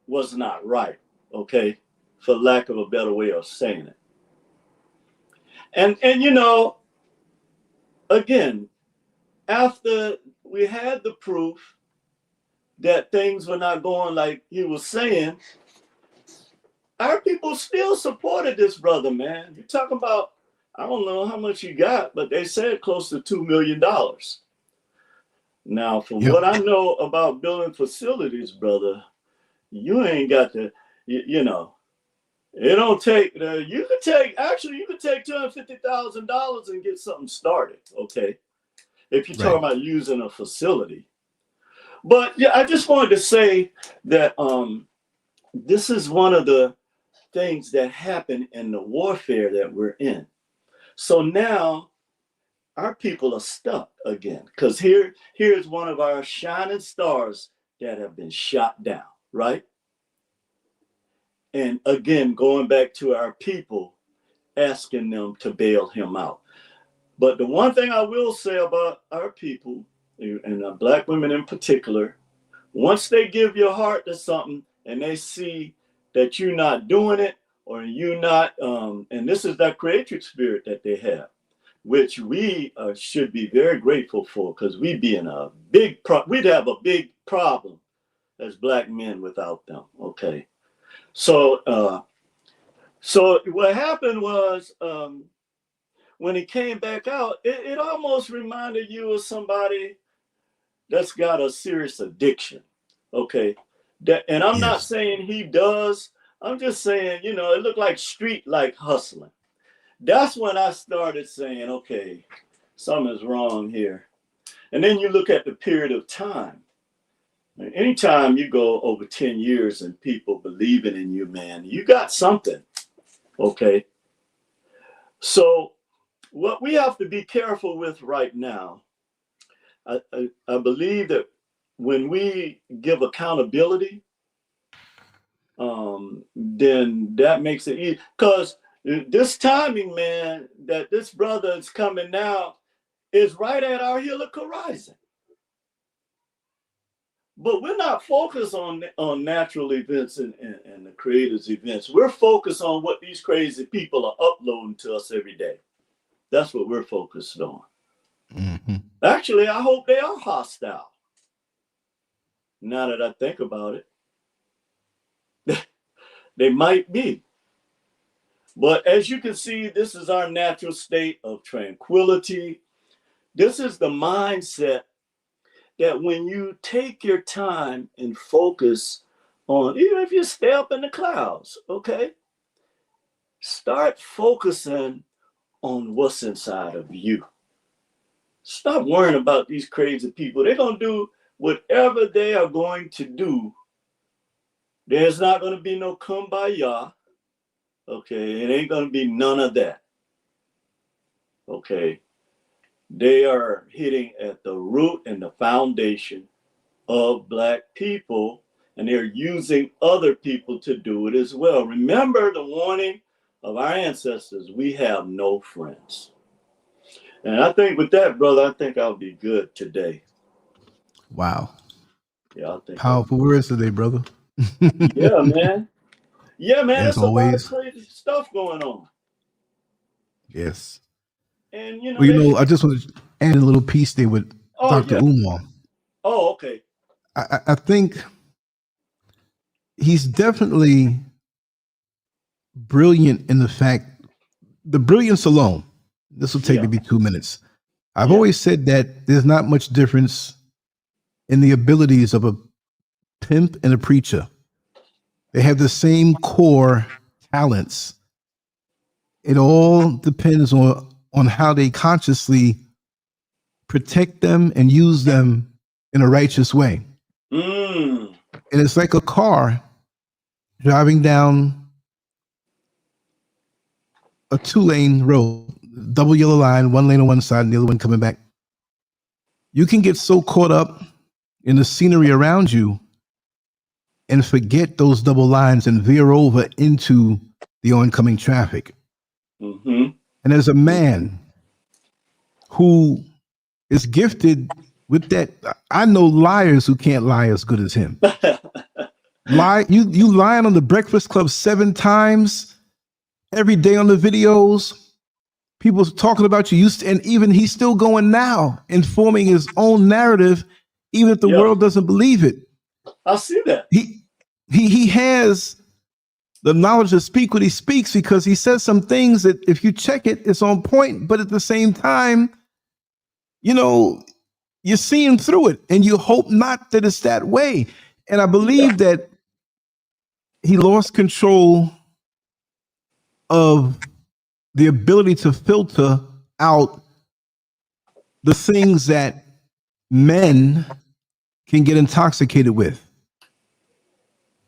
was not right, okay, for lack of a better way of saying it. And again, after we had the proof that things were not going like he was saying, our people still supported this brother, man. You're talking about, I don't know how much he got, but they said close to $2 million. Now, from what I know about building facilities, brother, you ain't got to, it don't take, you could take $250,000 and get something started, okay? If you're talking about using a facility. But yeah, I just wanted to say that this is one of the things that happen in the warfare that we're in. So now our people are stuck again, because here's one of our shining stars that have been shot down, right? And again, going back to our people, asking them to bail him out. But the one thing I will say about our people, and black women in particular, once they give your heart to something and they see that you're not doing it, or you're not, and this is that creative spirit that they have, which we should be very grateful for, because we'd be in we'd have a big problem as black men without them. Okay, so what happened was, when he came back out, it almost reminded you of somebody that's got a serious addiction. Okay, and I'm not saying he does. I'm just saying, it looked like street like hustling. That's when I started saying, okay, something's wrong here. And then you look at the period of time. Anytime you go over 10 years and people believing in you, man, you got something. Okay. So what we have to be careful with right now, I believe that when we give accountability, then that makes it easy. Because this timing, man, that this brother is coming now is right at our helical rising. But we're not focused on natural events and the creator's events. We're focused on what these crazy people are uploading to us every day. That's what we're focused on. Mm-hmm. Actually, I hope they are hostile. Now that I think about it, they might be. But as you can see, this is our natural state of tranquility. This is the mindset that when you take your time and focus on, even if you stay up in the clouds, okay, start focusing on what's inside of you. Stop worrying about these crazy people. They're going to do whatever they are going to do. There's not going to be no kumbaya. Okay, it ain't going to be none of that. Okay, they are hitting at the root and the foundation of Black people, and they're using other people to do it as well. Remember the warning of our ancestors: we have no friends. And I think with that, brother, I think I'll be good today. Wow. Yeah, I think Powerful words today, brother. yeah, man. Yeah, man, As it's a lot of always. crazy stuff going on. Yes. And you know, Well, you know, I just want to add a little piece there with oh Dr. yeah. Umar. Oh, okay. I think he's definitely brilliant in the fact, the brilliance alone. This will take Yeah. maybe 2 minutes. I've Yeah. always said that there's not much difference in the abilities of a pimp and a preacher. They have the same core talents. It all depends on how they consciously protect them and use them in a righteous way. Mm. And it's like a car driving down a 2-lane road, double yellow line, 1 lane on one side and the other one coming back. You can get so caught up in the scenery around you and forget those double lines and veer over into the oncoming traffic. Mm-hmm. And as a man who is gifted with that, I know liars who can't lie as good as him. You lying on the Breakfast Club 7 times every day on the videos. People talking about you, and even he's still going now, informing his own narrative, even if the world doesn't believe it. I see that. He has the knowledge to speak what he speaks, because he says some things that if you check it, it's on point. But at the same time, you know, you're seeing through it, and you hope not that it's that way. And I believe that he lost control of the ability to filter out the things that men can get intoxicated with.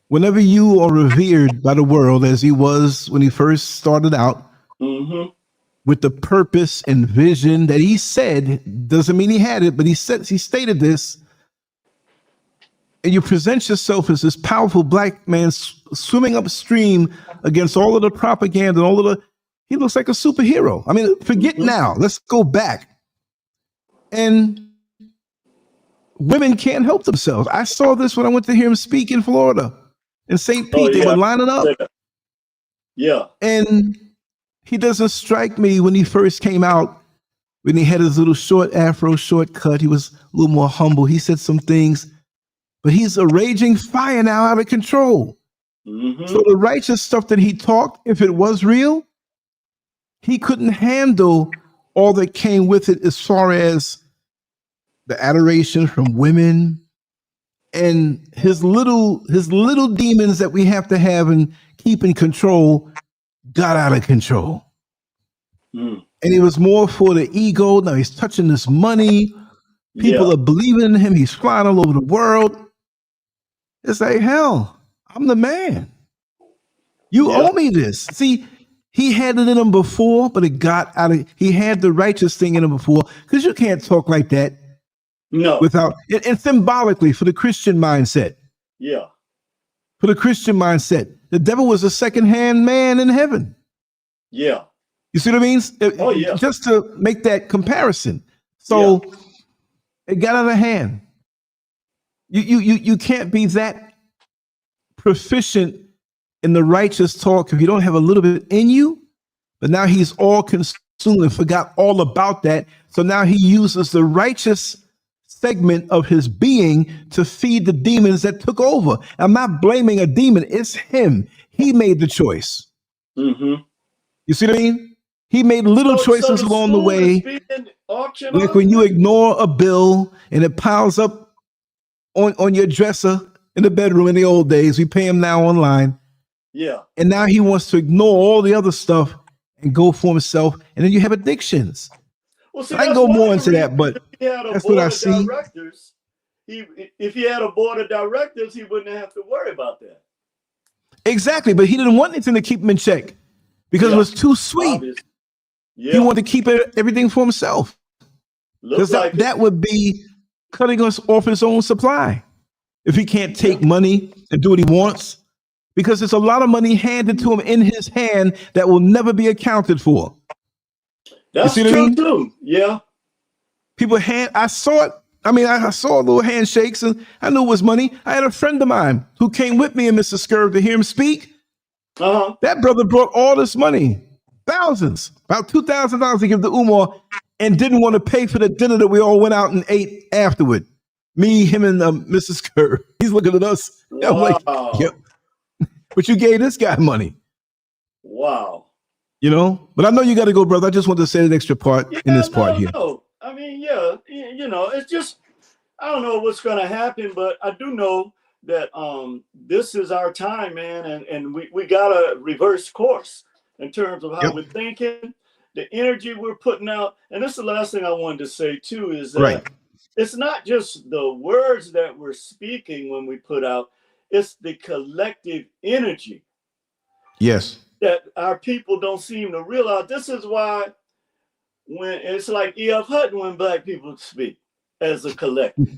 Whenever you are revered by the world, as he was when he first started out, with the purpose and vision that he said, doesn't mean he had it, but he stated this, and you present yourself as this powerful Black man swimming upstream against all of the propaganda and all of the, he looks like a superhero. I mean, forget now. Let's go back. And women can't help themselves. I saw this when I went to hear him speak in Florida. In St. Pete, they were lining up. Yeah. And he doesn't strike me when he first came out, when he had his little short afro, short cut. He was a little more humble. He said some things, but he's a raging fire now, out of control. So the righteous stuff that he talked, if it was real, he couldn't handle all that came with it, as far as the adoration from women and his little demons that we have to have and keep in control got out of control. And he was more for the ego. Now he's touching this money. People are believing in him. He's flying all over the world. It's like, hell, I'm the man. You owe me this. See, he had it in him before, but it got out of, he had the righteous thing in him before, because you can't talk like that. No. Without, and symbolically for the Christian mindset. Yeah. For the Christian mindset, the devil was a secondhand man in heaven. Yeah. You see what I mean? Oh, yeah. Just to make that comparison. So it got out of hand. You can't be that proficient in the righteous talk if you don't have a little bit in you. But now he's all consumed and forgot all about that. So now he uses the righteous segment of his being to feed the demons that took over. I'm not blaming a demon. It's him. He made the choice. You see what I mean? He made little choices along the way. Like when you ignore a bill and it piles up on your dresser in the bedroom in the old days. We pay him now online. Yeah. And now he wants to ignore all the other stuff and go for himself. And then you have addictions. Well, see, I can go more into that, but that's what I see. If he had a board of directors, he wouldn't have to worry about that. Exactly, but he didn't want anything to keep him in check because it was too sweet. He wanted to keep everything for himself. Because that would be cutting us off his own supply if he can't take money and do what he wants, because there's a lot of money handed to him in his hand that will never be accounted for. That's you see what I true mean? too. Yeah. People I saw it. I mean, I saw little handshakes and I knew it was money. I had a friend of mine who came with me and Mr. Scurv to hear him speak. Uh-huh. That brother brought all this money, thousands, about $2,000 to give to Umar, and didn't want to pay for the dinner that we all went out and ate afterward. Me, him, and Mr. Scurv. He's looking at us. I'm like, yep. But you gave this guy money. Wow. You know? But I know you got to go, brother. I just want to say an extra part in this part here. No. I mean, yeah, you know, it's just, I don't know what's going to happen, but I do know that this is our time, man, and we got to reverse course in terms of how we're thinking, the energy we're putting out. And this is the last thing I wanted to say, too, is that it's not just the words that we're speaking when we put out, it's the collective energy. Yes. That our people don't seem to realize. This is why when it's like E.F. Hutton when Black people speak as a collective.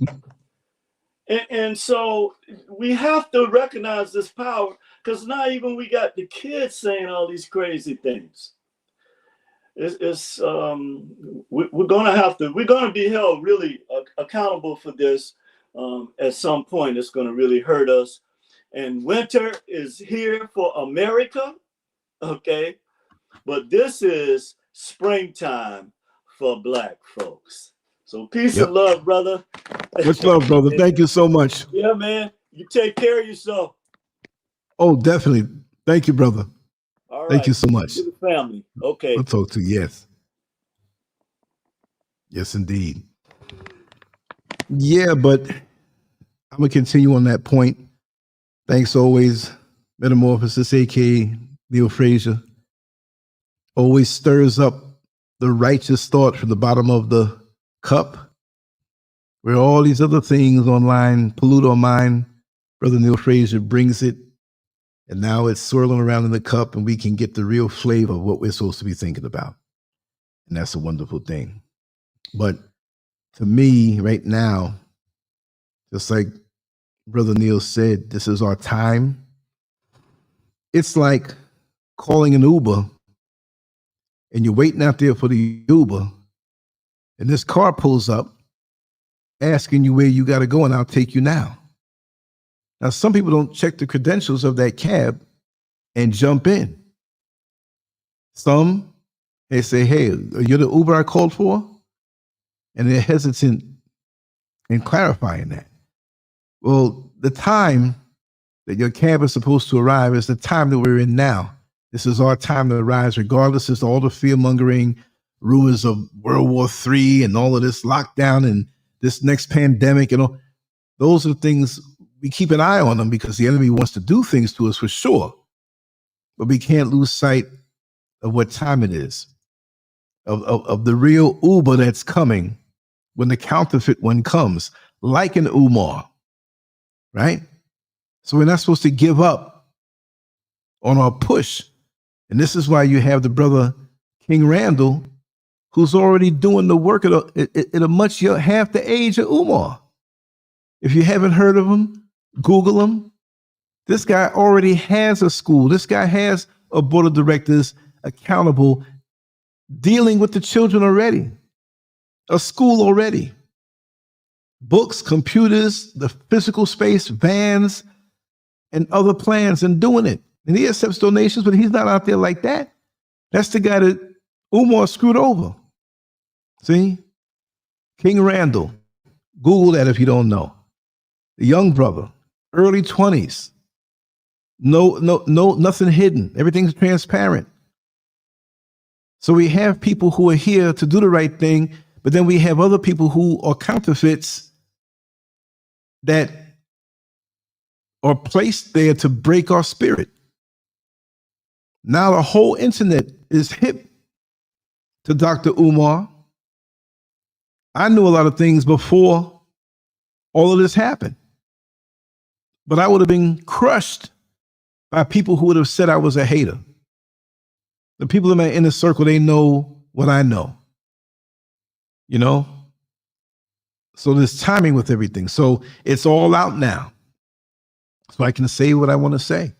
and so we have to recognize this power, because now even we got the kids saying all these crazy things. We're going to be held really accountable for this at some point. It's going to really hurt us. And winter is here for America, okay? But this is springtime for Black folks. So peace and love, brother. Much love, brother. Thank you so much. Yeah, man. You take care of yourself. Oh, definitely. Thank you, brother. All right. Thank you so much. To the family. Okay. I'll talk to you. Yes. Yes, indeed. Yeah, but I'm going to continue on that point. Thanks always, Metamorphosis, a.k.a. Neil Frazier. Always stirs up the righteous thought from the bottom of the cup, where all these other things online pollute our mind. Brother Neil Frazier brings it, and now it's swirling around in the cup, and we can get the real flavor of what we're supposed to be thinking about. And that's a wonderful thing. But to me, right now, just like Brother Neil said, this is our time. It's like calling an Uber, and you're waiting out there for the Uber, and this car pulls up asking you where you got to go, and I'll take you now. Now, some people don't check the credentials of that cab and jump in. Some, they say, hey, you're the Uber I called for? And they're hesitant in clarifying that. Well, the time that your cab is supposed to arrive is the time that we're in now. This is our time to rise, regardless of all the fear-mongering rumors of World War III and all of this lockdown and this next pandemic and all. Those are the things we keep an eye on them, because the enemy wants to do things to us for sure. But we can't lose sight of what time it is, of the real Uber that's coming when the counterfeit one comes, like an Umar, right? So we're not supposed to give up on our push. And this is why you have the brother King Randall, who's already doing the work at a much half the age of Umar. If you haven't heard of him, Google him. This guy already has a school. This guy has a board of directors accountable, dealing with the children already, a school already, books, computers, the physical space, vans, and other plans, and doing it. And he accepts donations, but he's not out there like that. That's the guy that Umar screwed over. See? King Randall. Google that if you don't know. The young brother, early 20s. No, nothing hidden. Everything's transparent. So we have people who are here to do the right thing, but then we have other people who are counterfeits that are placed there to break our spirit. Now the whole internet is hip to Dr. Umar. I knew a lot of things before all of this happened, but I would have been crushed by people who would have said I was a hater. The people in my inner circle, they know what I know. You know, So there's timing with everything. So it's all out now. So I can say what I want to say.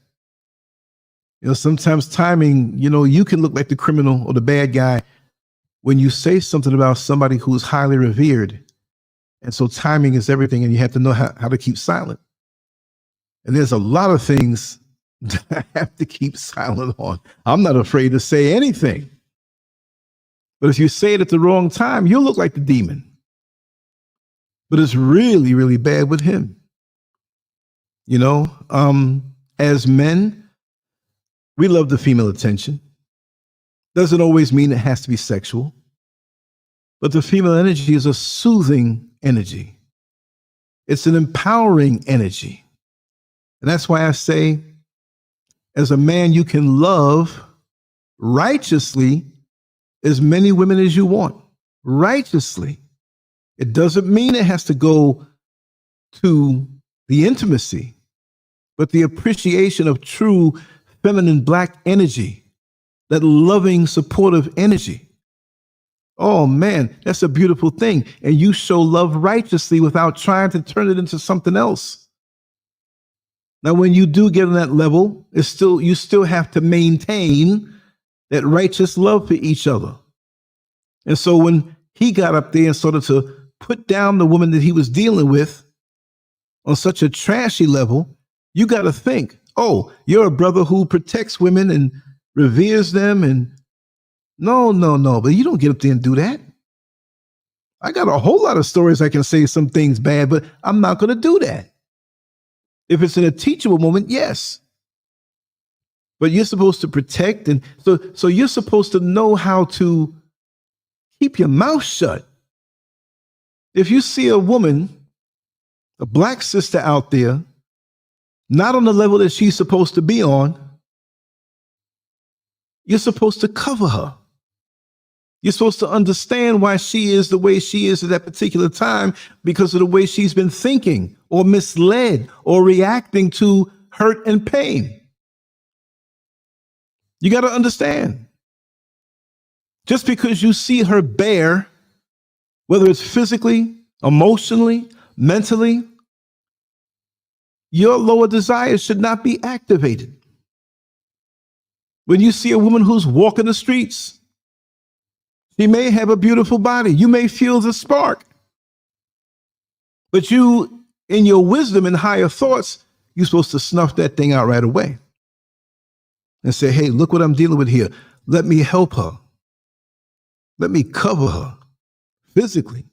Sometimes timing, you can look like the criminal or the bad guy when you say something about somebody who's highly revered. And so timing is everything, and you have to know how to keep silent. And there's a lot of things that I have to keep silent on. I'm not afraid to say anything. But if you say it at the wrong time, you'll look like the demon. But it's really, really bad with him. As men, we love the female attention. Doesn't always mean it has to be sexual. But the female energy is a soothing energy. It's an empowering energy. And that's why I say, as a man, you can love righteously as many women as you want. Righteously. It doesn't mean it has to go to the intimacy, but the appreciation of true feminine black energy, that loving, supportive energy. Oh man, that's a beautiful thing. And you show love righteously without trying to turn it into something else. Now, when you do get on that level, you still have to maintain that righteous love for each other. And so when he got up there and started to put down the woman that he was dealing with on such a trashy level, you got to think, oh, you're a brother who protects women and reveres them. And no, but you don't get up there and do that. I got a whole lot of stories I can say some things bad, but I'm not going to do that. If it's in a teachable moment, yes. But you're supposed to protect. And so you're supposed to know how to keep your mouth shut. If you see a woman, a black sister out there, not on the level that she's supposed to be on, you're supposed to cover her. You're supposed to understand why she is the way she is at that particular time because of the way she's been thinking or misled or reacting to hurt and pain. You got to understand. Just because you see her bare, whether it's physically, emotionally, mentally, your lower desires should not be activated. When you see a woman who's walking the streets, she may have a beautiful body. You may feel the spark. But you, in your wisdom and higher thoughts, you're supposed to snuff that thing out right away and say, hey, look what I'm dealing with here. Let me help her. Let me cover her physically.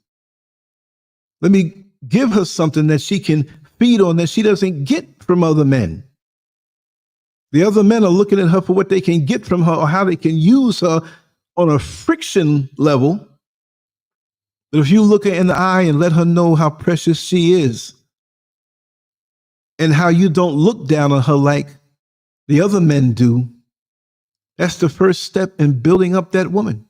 Let me give her something that she can feed on that she doesn't get from other men. The other men are looking at her for what they can get from her or how they can use her on a friction level. But if you look her in the eye and let her know how precious she is and how you don't look down on her like the other men do, that's the first step in building up that woman.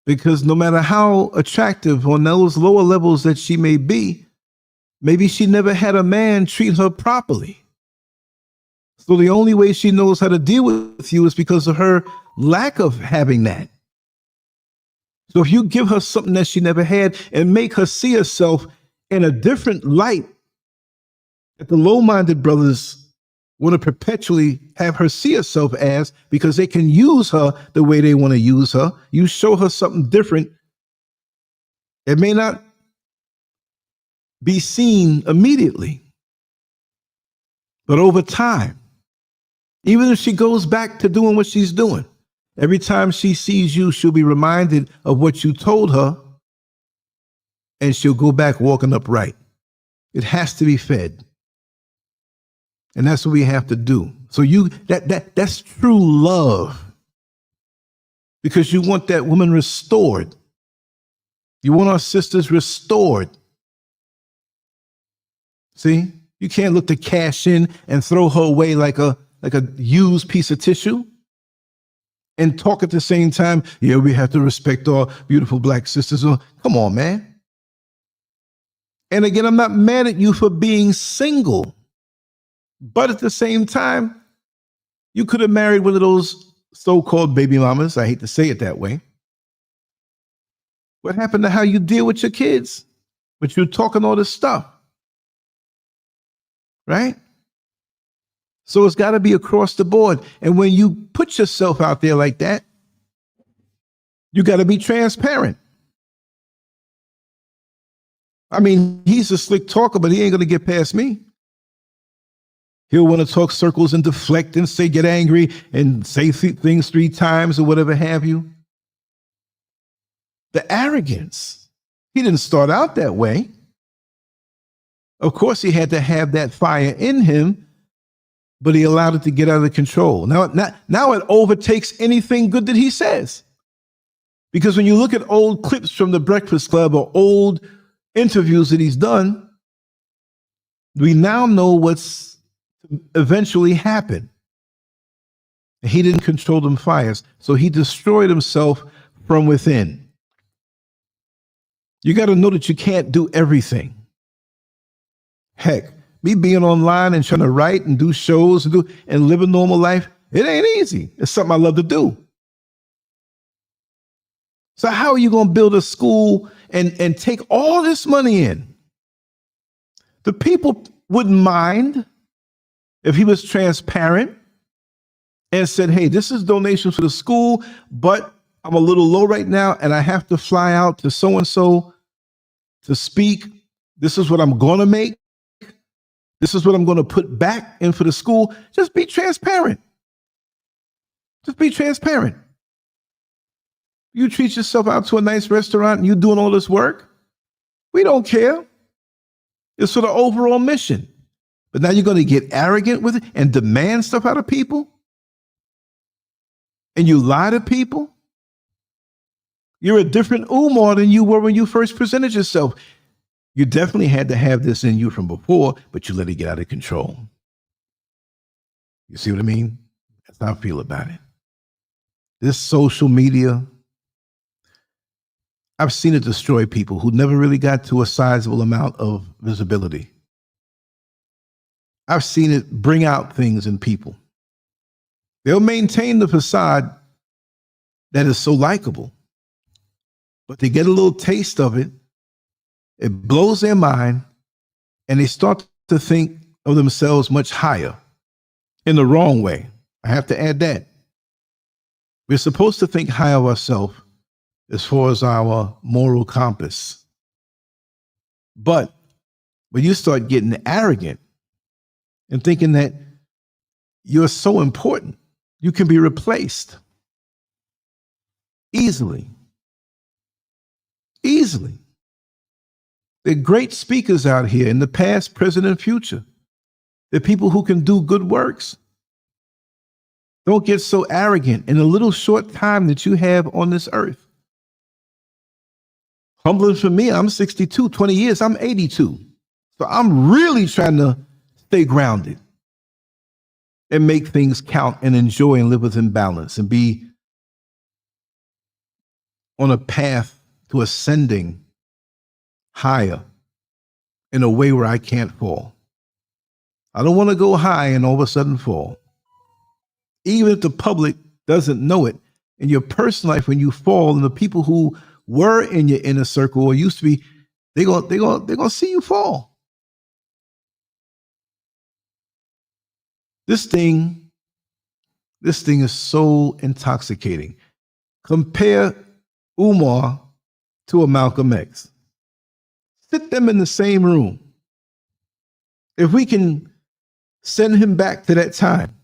Because no matter how attractive on those lower levels that she may be, maybe she never had a man treat her properly. So the only way she knows how to deal with you is because of her lack of having that. So if you give her something that she never had and make her see herself in a different light that the low-minded brothers want to perpetually have her see herself as, because they can use her the way they want to use her, you show her something different. It may not be seen immediately, but over time, even if she goes back to doing what she's doing, every time she sees you, she'll be reminded of what you told her, and she'll go back walking upright. It has to be fed. And that's what we have to do. So that's true love. Because you want that woman restored. You want our sisters restored. See? You can't look to cash in and throw her away like a used piece of tissue and talk at the same time, yeah, we have to respect our beautiful black sisters. Oh, come on, man. And again, I'm not mad at you for being single, but at the same time, you could have married one of those so-called baby mamas. I hate to say it that way. What happened to how you deal with your kids? But you're talking all this stuff, right? So it's got to be across the board. And when you put yourself out there like that, you got to be transparent. I mean, he's a slick talker, but he ain't going to get past me. He'll want to talk circles and deflect and say, get angry and say things 3 times or whatever have you. The arrogance. He didn't start out that way. Of course, he had to have that fire in him, but he allowed it to get out of control. Now it overtakes anything good that he says. Because when you look at old clips from the Breakfast Club or old interviews that he's done, we now know what's eventually happened. He didn't control them fires, so he destroyed himself from within. You got to know that you can't do everything. Heck, me being online and trying to write and do shows and live a normal life, it ain't easy. It's something I love to do. So how are you going to build a school and take all this money in? The people wouldn't mind if he was transparent and said, hey, this is donations for the school, but I'm a little low right now and I have to fly out to so-and-so to speak. This is what I'm going to make. This is what I'm going to put back in for the school. Just be transparent. Just be transparent. You treat yourself out to a nice restaurant and you're doing all this work. We don't care. It's for the overall mission. But now you're going to get arrogant with it and demand stuff out of people? And you lie to people? You're a different Umar than you were when you first presented yourself. You definitely had to have this in you from before, but you let it get out of control. You see what I mean? That's how I feel about it. This social media, I've seen it destroy people who never really got to a sizable amount of visibility. I've seen it bring out things in people. They'll maintain the facade that is so likable, but they get a little taste of it. It blows their mind, and they start to think of themselves much higher in the wrong way. I have to add that. We're supposed to think high of ourselves as far as our moral compass. But when you start getting arrogant and thinking that you're so important, you can be replaced easily. Easily. There are great speakers out here in the past, present, and future. There are people who can do good works. Don't get so arrogant in a little short time that you have on this earth. Humbling for me, I'm 62, 20 years, I'm 82. So I'm really trying to stay grounded and make things count and enjoy and live within balance and be on a path to ascending higher in a way where I can't fall. I don't want to go high and all of a sudden fall. Even if the public doesn't know it, in your personal life, when you fall, and the people who were in your inner circle or used to be, they're gonna see you fall. This thing is so intoxicating. Compare Umar to a Malcolm X. Sit them in the same room. If we can send him back to that time,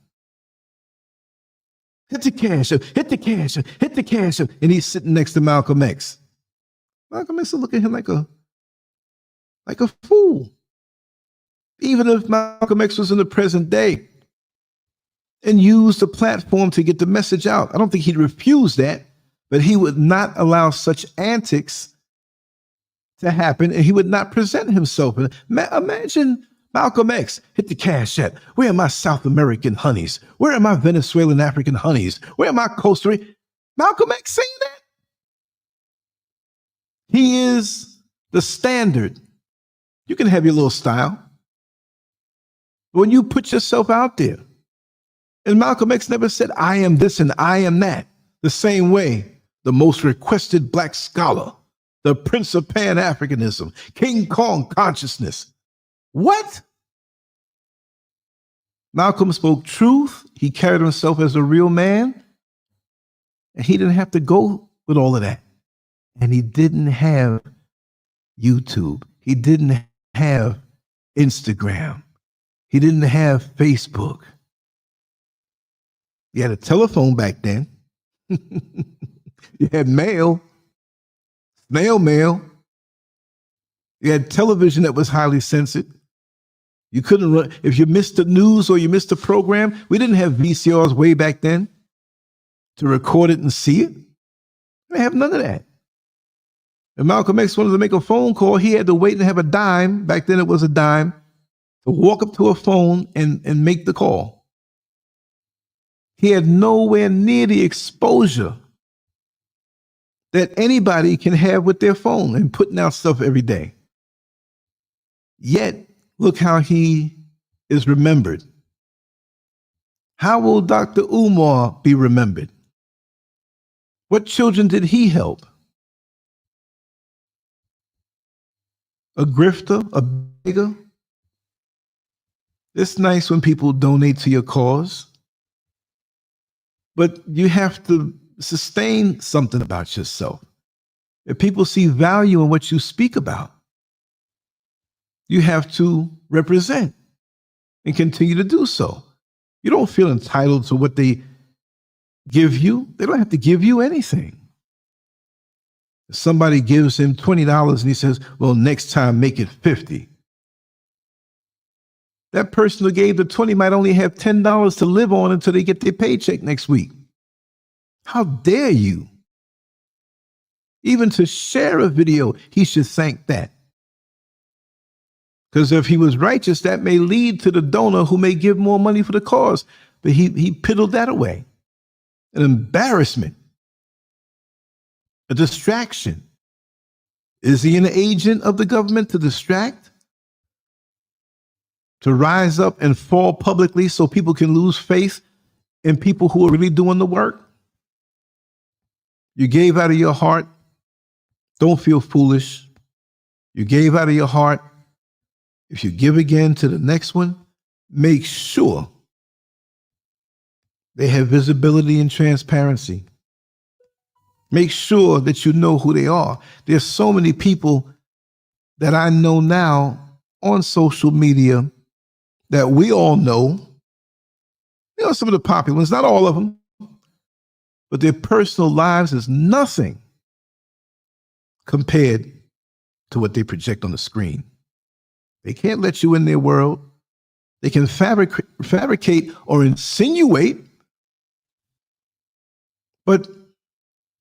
hit the cash, hit the cash, hit the cash, and he's sitting next to Malcolm X. Malcolm X will look at him like a fool. Even if Malcolm X was in the present day and used the platform to get the message out, I don't think he'd refuse that, but he would not allow such antics to happen, and he would not present himself. Imagine Malcolm X, hit the cash at. Where are my South American honeys? Where are my Venezuelan African honeys? Where are my Costa Rica? Malcolm X saying that? He is the standard. You can have your little style. But when you put yourself out there, and Malcolm X never said, I am this and I am that, the same way the most requested black scholar the Prince of Pan-Africanism, King Kong consciousness. What? Malcolm spoke truth. He carried himself as a real man. And he didn't have to go with all of that. And he didn't have YouTube. He didn't have Instagram. He didn't have Facebook. You had a telephone back then. You had mail, snail mail. You had television that was highly censored. You couldn't run, if you missed the news or you missed a program, we didn't have VCRs way back then to record it and see it. They have none of that. If Malcolm X wanted to make a phone call, he had to wait and have a dime. Back then it was a dime to walk up to a phone and make the call. He had nowhere near the exposure that anybody can have with their phone and putting out stuff every day. Yet, look how he is remembered. How will Dr. Umar be remembered? What children did he help? A grifter, a beggar? It's nice when people donate to your cause, but you have to sustain something about yourself. If people see value in what you speak about, you have to represent and continue to do so. You don't feel entitled to what they give you. They don't have to give you anything. If somebody gives him $20 and he says, well, next time make it 50. That person who gave the 20 might only have $10 to live on until they get their paycheck next week. How dare you? Even to share a video, he should thank that. Because if he was righteous, that may lead to the donor who may give more money for the cause. But he piddled that away. An embarrassment. A distraction. Is he an agent of the government to distract? To rise up and fall publicly so people can lose faith in people who are really doing the work? You gave out of your heart. Don't feel foolish. You gave out of your heart. If you give again to the next one, make sure they have visibility and transparency. Make sure that you know who they are. There's so many people that I know now on social media that we all know. You know, some of the popular ones, not all of them, but their personal lives is nothing compared to what they project on the screen. They can't let you in their world. They can fabricate or insinuate, but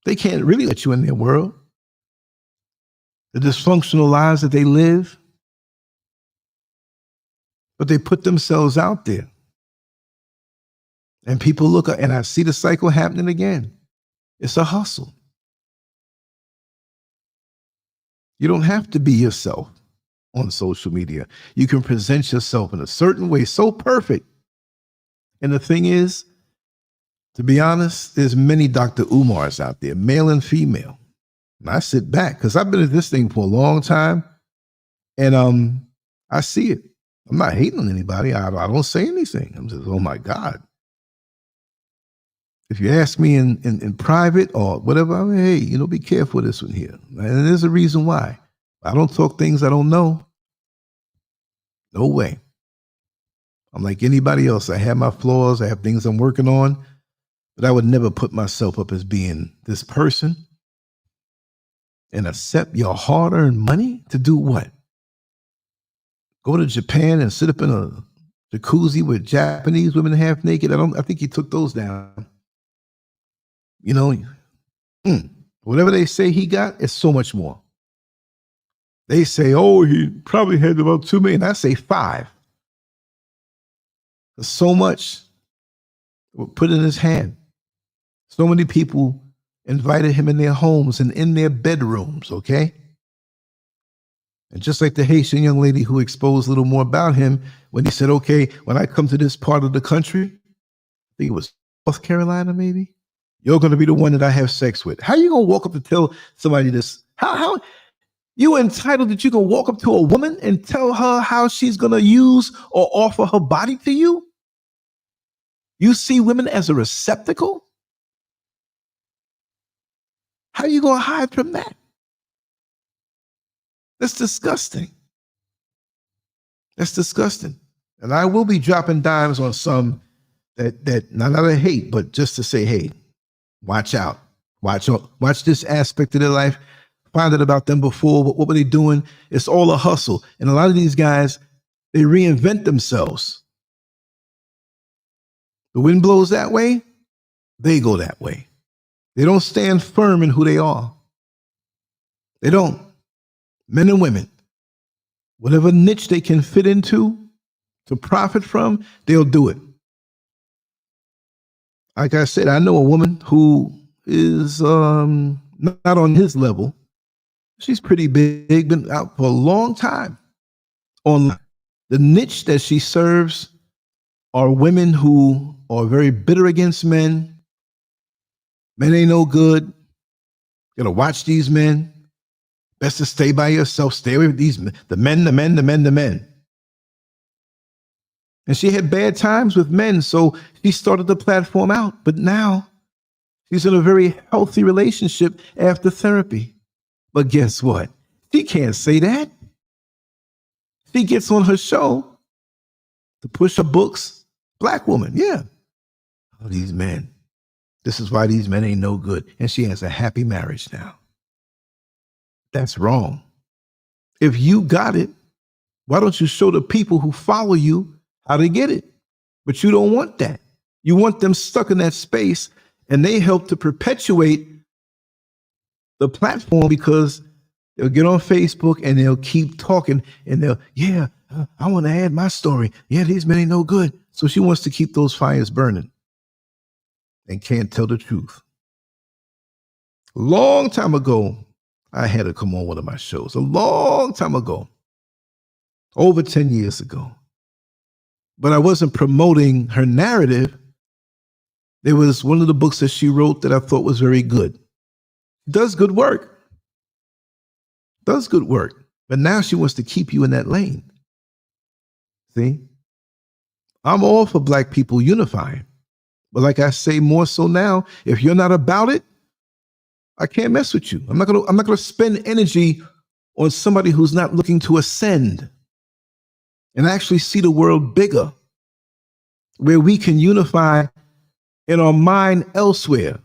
they can't really let you in their world. The dysfunctional lives that they live, but they put themselves out there. And people look, and I see the cycle happening again. It's a hustle. You don't have to be yourself on social media. You can present yourself in a certain way, so perfect. And the thing is, to be honest, there's many Dr. Umars out there, male and female. And I sit back because I've been at this thing for a long time, and I see it. I'm not hating on anybody. I don't say anything. I'm just, oh my God. If you ask me in private or whatever, I mean, hey, you know, be careful with this one here. And there's a reason why. I don't talk things I don't know. No way. I'm like anybody else. I have my flaws. I have things I'm working on. But I would never put myself up as being this person and accept your hard-earned money to do what? Go to Japan and sit up in a jacuzzi with Japanese women half naked? I think he took those down. You know, whatever they say he got, it's so much more. They say, oh, he probably had about 2 million. I say 5. There's so much put in his hand. So many people invited him in their homes and in their bedrooms, okay? And just like the Haitian young lady who exposed a little more about him when he said, okay, when I come to this part of the country, I think it was North Carolina maybe, you're going to be the one that I have sex with. How are you going to walk up to tell somebody this? How you entitled that you can walk up to a woman and tell her how she's going to use or offer her body to you? You see women as a receptacle? How are you going to hide from that? That's disgusting. That's disgusting. And I will be dropping dimes on some that not out of hate, but just to say, hey, watch out. Watch this aspect of their life. Find out about them before. What were they doing? It's all a hustle. And a lot of these guys, they reinvent themselves. The wind blows that way, they go that way. They don't stand firm in who they are. They don't. Men and women, whatever niche they can fit into to profit from, they'll do it. Like I said, I know a woman who is not on his level. She's pretty big, been out for a long time online. The niche that she serves are women who are very bitter against men. Men ain't no good. You gotta watch these men. Best to stay by yourself. Stay away with these men. The men. And she had bad times with men, so she started the platform out. But now she's in a very healthy relationship after therapy. But guess what? She can't say that. She gets on her show to push her books. Black woman, yeah. Oh, these men. This is why these men ain't no good. And she has a happy marriage now. That's wrong. If you got it, why don't you show the people who follow you how to get it? But you don't want that. You want them stuck in that space, and they help to perpetuate the platform because they'll get on Facebook and they'll keep talking and they'll, I want to add my story. Yeah, these men ain't no good. So she wants to keep those fires burning and can't tell the truth. Long time ago, I had her come on one of my shows. A long time ago, over 10 years ago. But I wasn't promoting her narrative. There was one of the books that she wrote that I thought was very good. Does good work. But now she wants to keep you in that lane. See? I'm all for Black people unifying. But like I say more so now, if you're not about it, I can't mess with you. I'm not gonna spend energy on somebody who's not looking to ascend and actually see the world bigger, where we can unify in our mind elsewhere,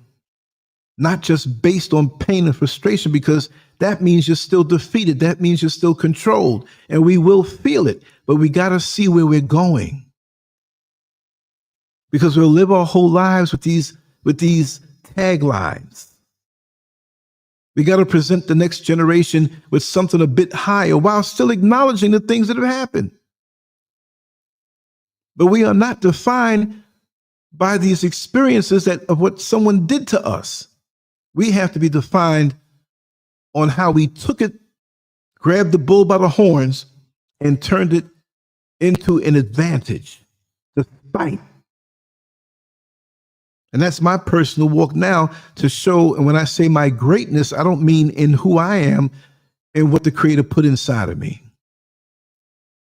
not just based on pain and frustration, because that means you're still defeated. That means you're still controlled, and we will feel it, but we got to see where we're going, because we'll live our whole lives with these taglines. We got to present the next generation with something a bit higher while still acknowledging the things that have happened. But we are not defined by these experiences of what someone did to us. We have to be defined on how we took it, grabbed the bull by the horns, and turned it into an advantage, to fight. And that's my personal walk now, to show, and when I say my greatness, I don't mean in who I am and what the Creator put inside of me.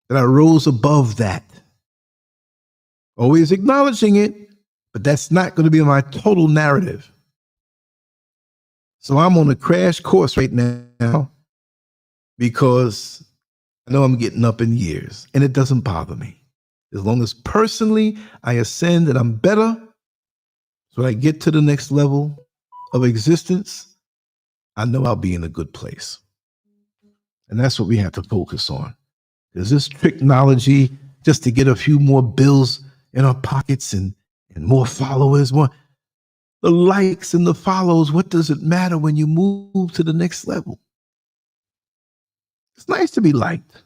That I rose above that. Always acknowledging it, but that's not going to be my total narrative. So I'm on a crash course right now because I know I'm getting up in years, and it doesn't bother me. As long as personally I ascend and I'm better, so I get to the next level of existence, I know I'll be in a good place. And that's what we have to focus on. Because this technology, just to get a few more bills in our pockets and more followers, more the likes and the follows, what does it matter when you move to the next level? It's nice to be liked.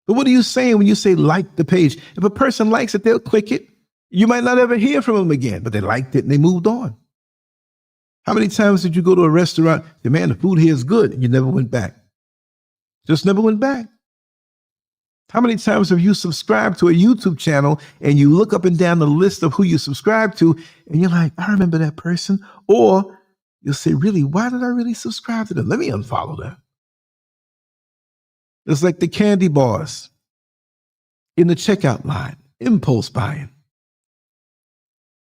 But what are you saying when you say like the page? If a person likes it, they'll click it. You might not ever hear from them again, but they liked it and they moved on. How many times did you go to a restaurant and say, man, the food here is good, and you never went back? Just never went back. How many times have you subscribed to a YouTube channel and you look up and down the list of who you subscribe to and you're like, I remember that person? Or you'll say, really, why did I really subscribe to them? Let me unfollow them. It's like the candy bars in the checkout line, impulse buying.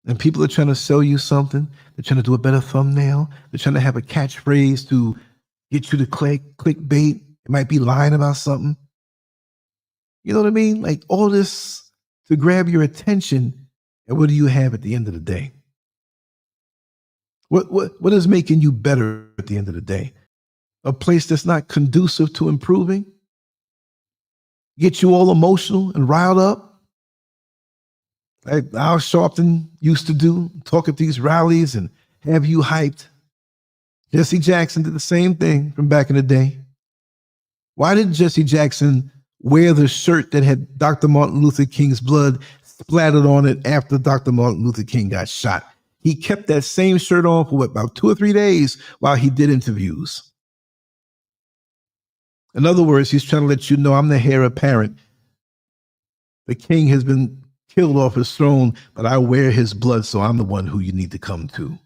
And people are trying to sell you something. They're trying to do a better thumbnail. They're trying to have a catchphrase to get you to clickbait. It might be lying about something. You know what I mean? Like all this to grab your attention. And what do you have at the end of the day? What is making you better at the end of the day? A place that's not conducive to improving? Get you all emotional and riled up? Like Al Sharpton used to do, talk at these rallies and have you hyped. Jesse Jackson did the same thing from back in the day. Why did Jesse Jackson wear the shirt that had Dr. Martin Luther King's blood splattered on it after Dr. Martin Luther King got shot? He kept that same shirt on for about 2 or 3 days while he did interviews. In other words, he's trying to let you know, I'm the heir apparent. The king has been killed off his throne, but I wear his blood, so I'm the one who you need to come to.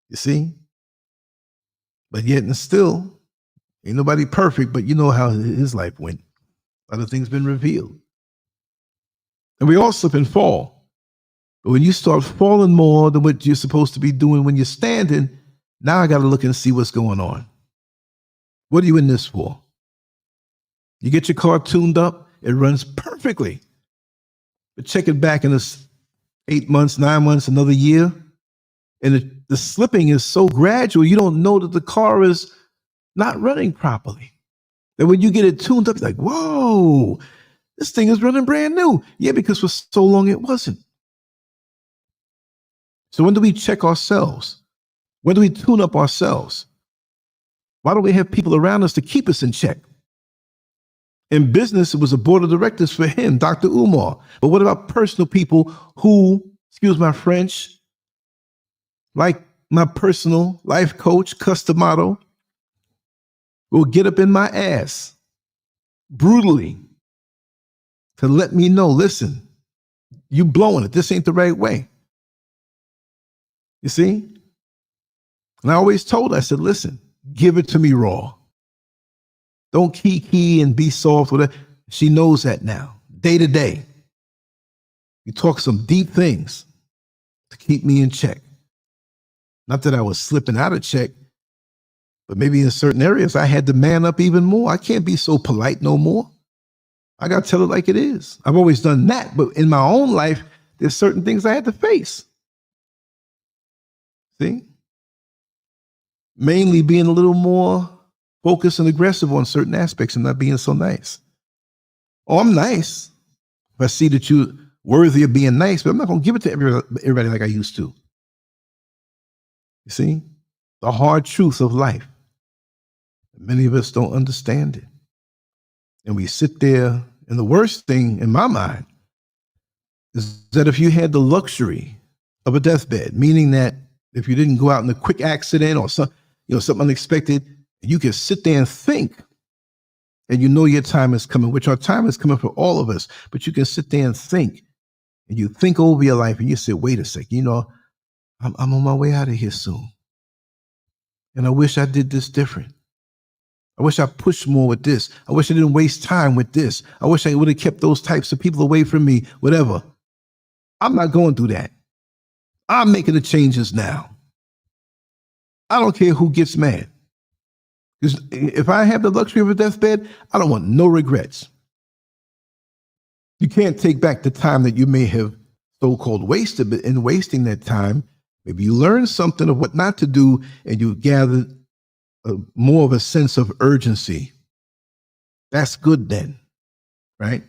You see? But yet and still, ain't nobody perfect, but you know how his life went. Other things been revealed. And we all slip and fall. But when you start falling more than what you're supposed to be doing when you're standing, now I got to look and see what's going on. What are you in this for? You get your car tuned up, it runs perfectly. But check it back in 8 months, 9 months, another year, and the slipping is so gradual, you don't know that the car is not running properly. And when you get it tuned up, you're like, whoa, this thing is running brand new. Yeah, because for so long it wasn't. So when do we check ourselves? When do we tune up ourselves? Why don't we have people around us to keep us in check? In business, it was a board of directors for him, Dr. Umar. But what about personal people who, excuse my French, like my personal life coach, Customato, will get up in my ass brutally to let me know, listen, you blowing it. This ain't the right way. You see? And I always told her, I said, listen, give it to me raw. Don't kiki and be soft with her. She knows that now, day to day. You talk some deep things to keep me in check. Not that I was slipping out of check, but maybe in certain areas I had to man up even more. I can't be so polite no more. I got to tell it like it is. I've always done that, but in my own life, there's certain things I had to face. See? Mainly being a little more focused and aggressive on certain aspects and not being so nice. Oh, I'm nice. If I see that you're worthy of being nice, but I'm not going to give it to everybody like I used to. You see? The hard truth of life. Many of us don't understand it. And we sit there, and the worst thing in my mind is that if you had the luxury of a deathbed, meaning that if you didn't go out in a quick accident or something unexpected, you can sit there and think, and you know your time is coming, which our time is coming for all of us, but you can sit there and think, and you think over your life, and you say, wait a second, I'm on my way out of here soon. And I wish I did this different. I wish I pushed more with this. I wish I didn't waste time with this. I wish I would have kept those types of people away from me, whatever. I'm not going through that. I'm making the changes now. I don't care who gets mad. Because if I have the luxury of a deathbed, I don't want no regrets. You can't take back the time that you may have so-called wasted, but in wasting that time, maybe you learned something of what not to do, and you gathered more of a sense of urgency. That's good then, right?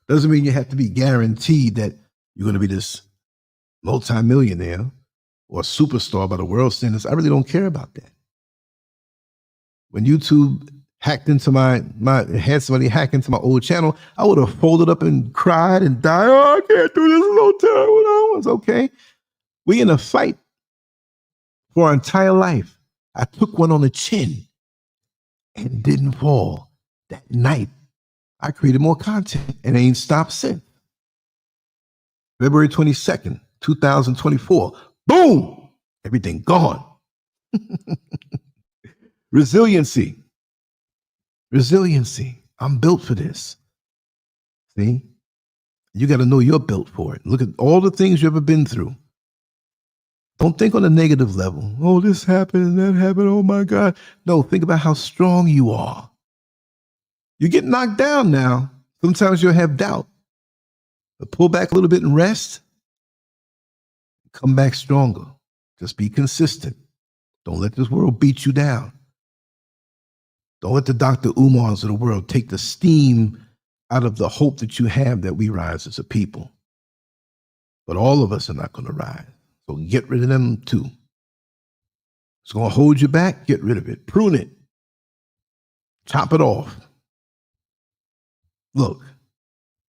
Doesn't mean you have to be guaranteed that you're going to be this multimillionaire or superstar by the world standards. I really don't care about that. When YouTube hacked into had somebody hack into my old channel, I would have folded up and cried and died. Oh, I can't do this. No time. It's okay. We in a fight for our entire life. I took one on the chin and didn't fall. That night, I created more content and ain't stopped since. February 22nd, 2024. Boom! Everything gone. Resiliency. Resiliency. I'm built for this. See? You got to know you're built for it. Look at all the things you've ever been through. Don't think on a negative level. Oh, this happened, that happened. Oh my God. No, think about how strong you are. You get knocked down now. Sometimes you'll have doubt. But pull back a little bit and rest. Come back stronger. Just be consistent. Don't let this world beat you down. Don't let the Dr. Umars of the world take the steam out of the hope that you have that we rise as a people. But all of us are not going to rise. So get rid of them too. It's going to hold you back. Get rid of it. Prune it. Chop it off. Look,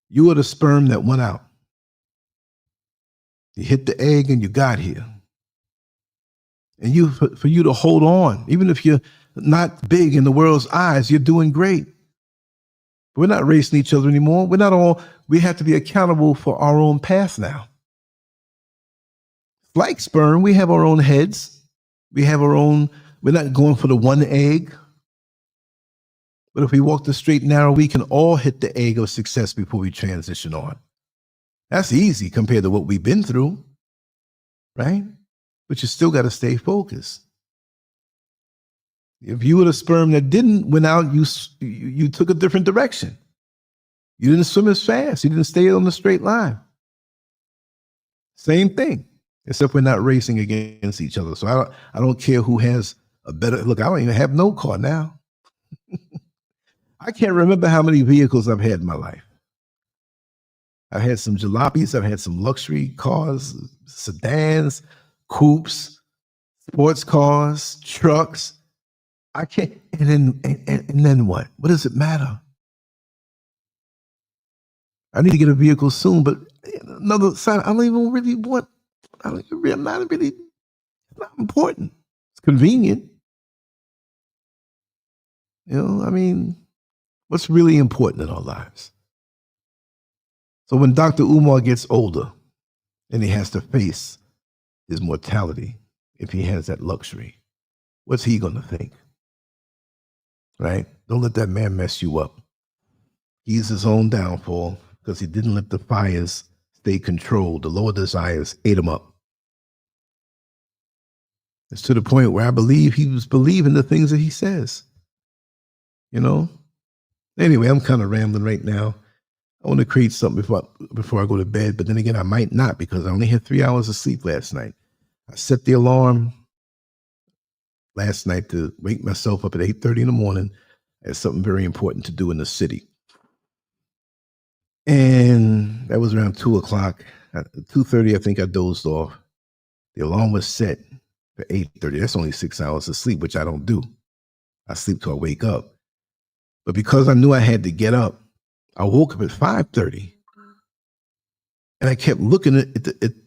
you are the sperm that went out. You hit the egg and you got here. And for you to hold on, even if you're not big in the world's eyes, you're doing great. We're not racing each other anymore. We have to be accountable for our own path now. Like sperm, we have our own heads. We have our own, we're not going for the one egg. But if we walk the straight and narrow, we can all hit the egg of success before we transition on. That's easy compared to what we've been through, right? But you still got to stay focused. If you were the sperm that didn't went out, you took a different direction. You didn't swim as fast. You didn't stay on the straight line. Same thing, except we're not racing against each other. So I don't care who has a better, look, I don't even have no car now. I can't remember how many vehicles I've had in my life. I've had some jalopies. I've had some luxury cars, sedans, coupes, sports cars, trucks. I can't. And then what? What does it matter? I need to get a vehicle soon, but another side, I don't even really want. I'm not really. It's not important. It's convenient. You know, I mean, what's really important in our lives? So when Dr. Umar gets older and he has to face his mortality, if he has that luxury, what's he going to think? Right? Don't let that man mess you up. He's his own downfall because he didn't let the fires stay controlled. The lower desires ate him up. It's to the point where I believe he was believing the things that he says. You know? Anyway, I'm kind of rambling right now. I want to create something before I go to bed, but then again, I might not because I only had 3 hours of sleep last night. I set the alarm last night to wake myself up at 8:30 in the morning. I had something very important to do in the city. And that was around 2 o'clock. At 2:30, I think I dozed off. The alarm was set for 8:30. That's only 6 hours of sleep, which I don't do. I sleep till I wake up. But because I knew I had to get up, I woke up at 5:30. And I kept looking at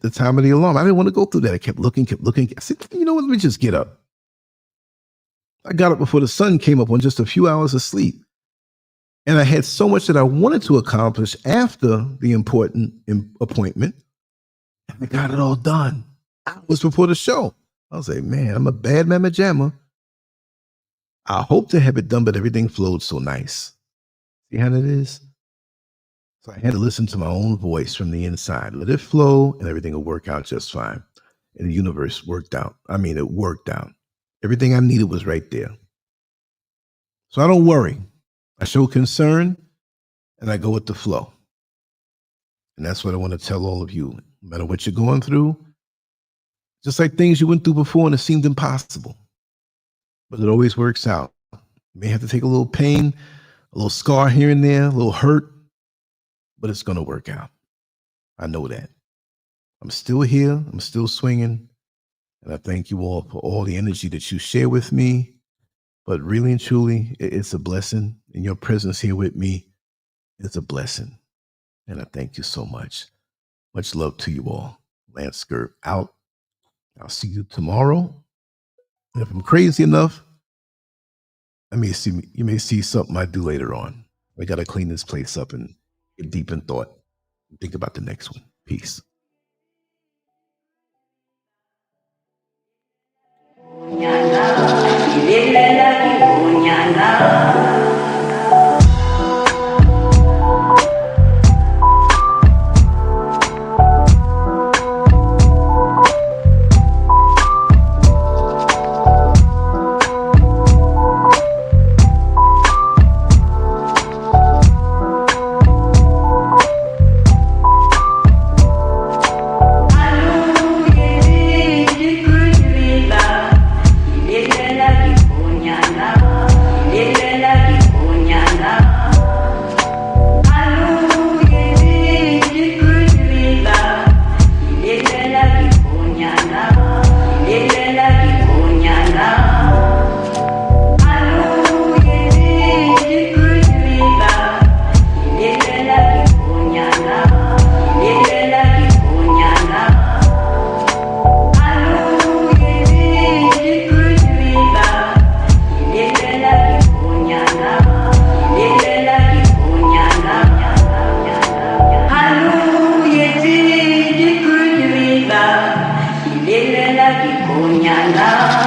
the time of the alarm. I didn't want to go through that. I kept looking. I said, you know what, let me just get up. I got up before the sun came up on just a few hours of sleep. And I had so much that I wanted to accomplish after the important appointment. And I got it all done. Hours before the show. I was like, man, I'm a bad mamma jamma. I hope to have it done, but everything flowed so nice. See how that is? So I had to listen to my own voice from the inside. Let it flow and everything will work out just fine. And the universe worked out. I mean, it worked out. Everything I needed was right there. So I don't worry. I show concern and I go with the flow. And that's what I want to tell all of you. No matter what you're going through, just like things you went through before and it seemed impossible, but it always works out. You may have to take a little pain, a little scar here and there, a little hurt, but it's going to work out. I know that. I'm still here. I'm still swinging. And I thank you all for all the energy that you share with me. But really and truly, it's a blessing. And your presence here with me is a blessing. And I thank you so much. Much love to you all. Lance Skirt out. I'll see you tomorrow. And if I'm crazy enough, you may see something I do later on. I got to clean this place up and get deep in thought. Think about the next one. Peace. punya love.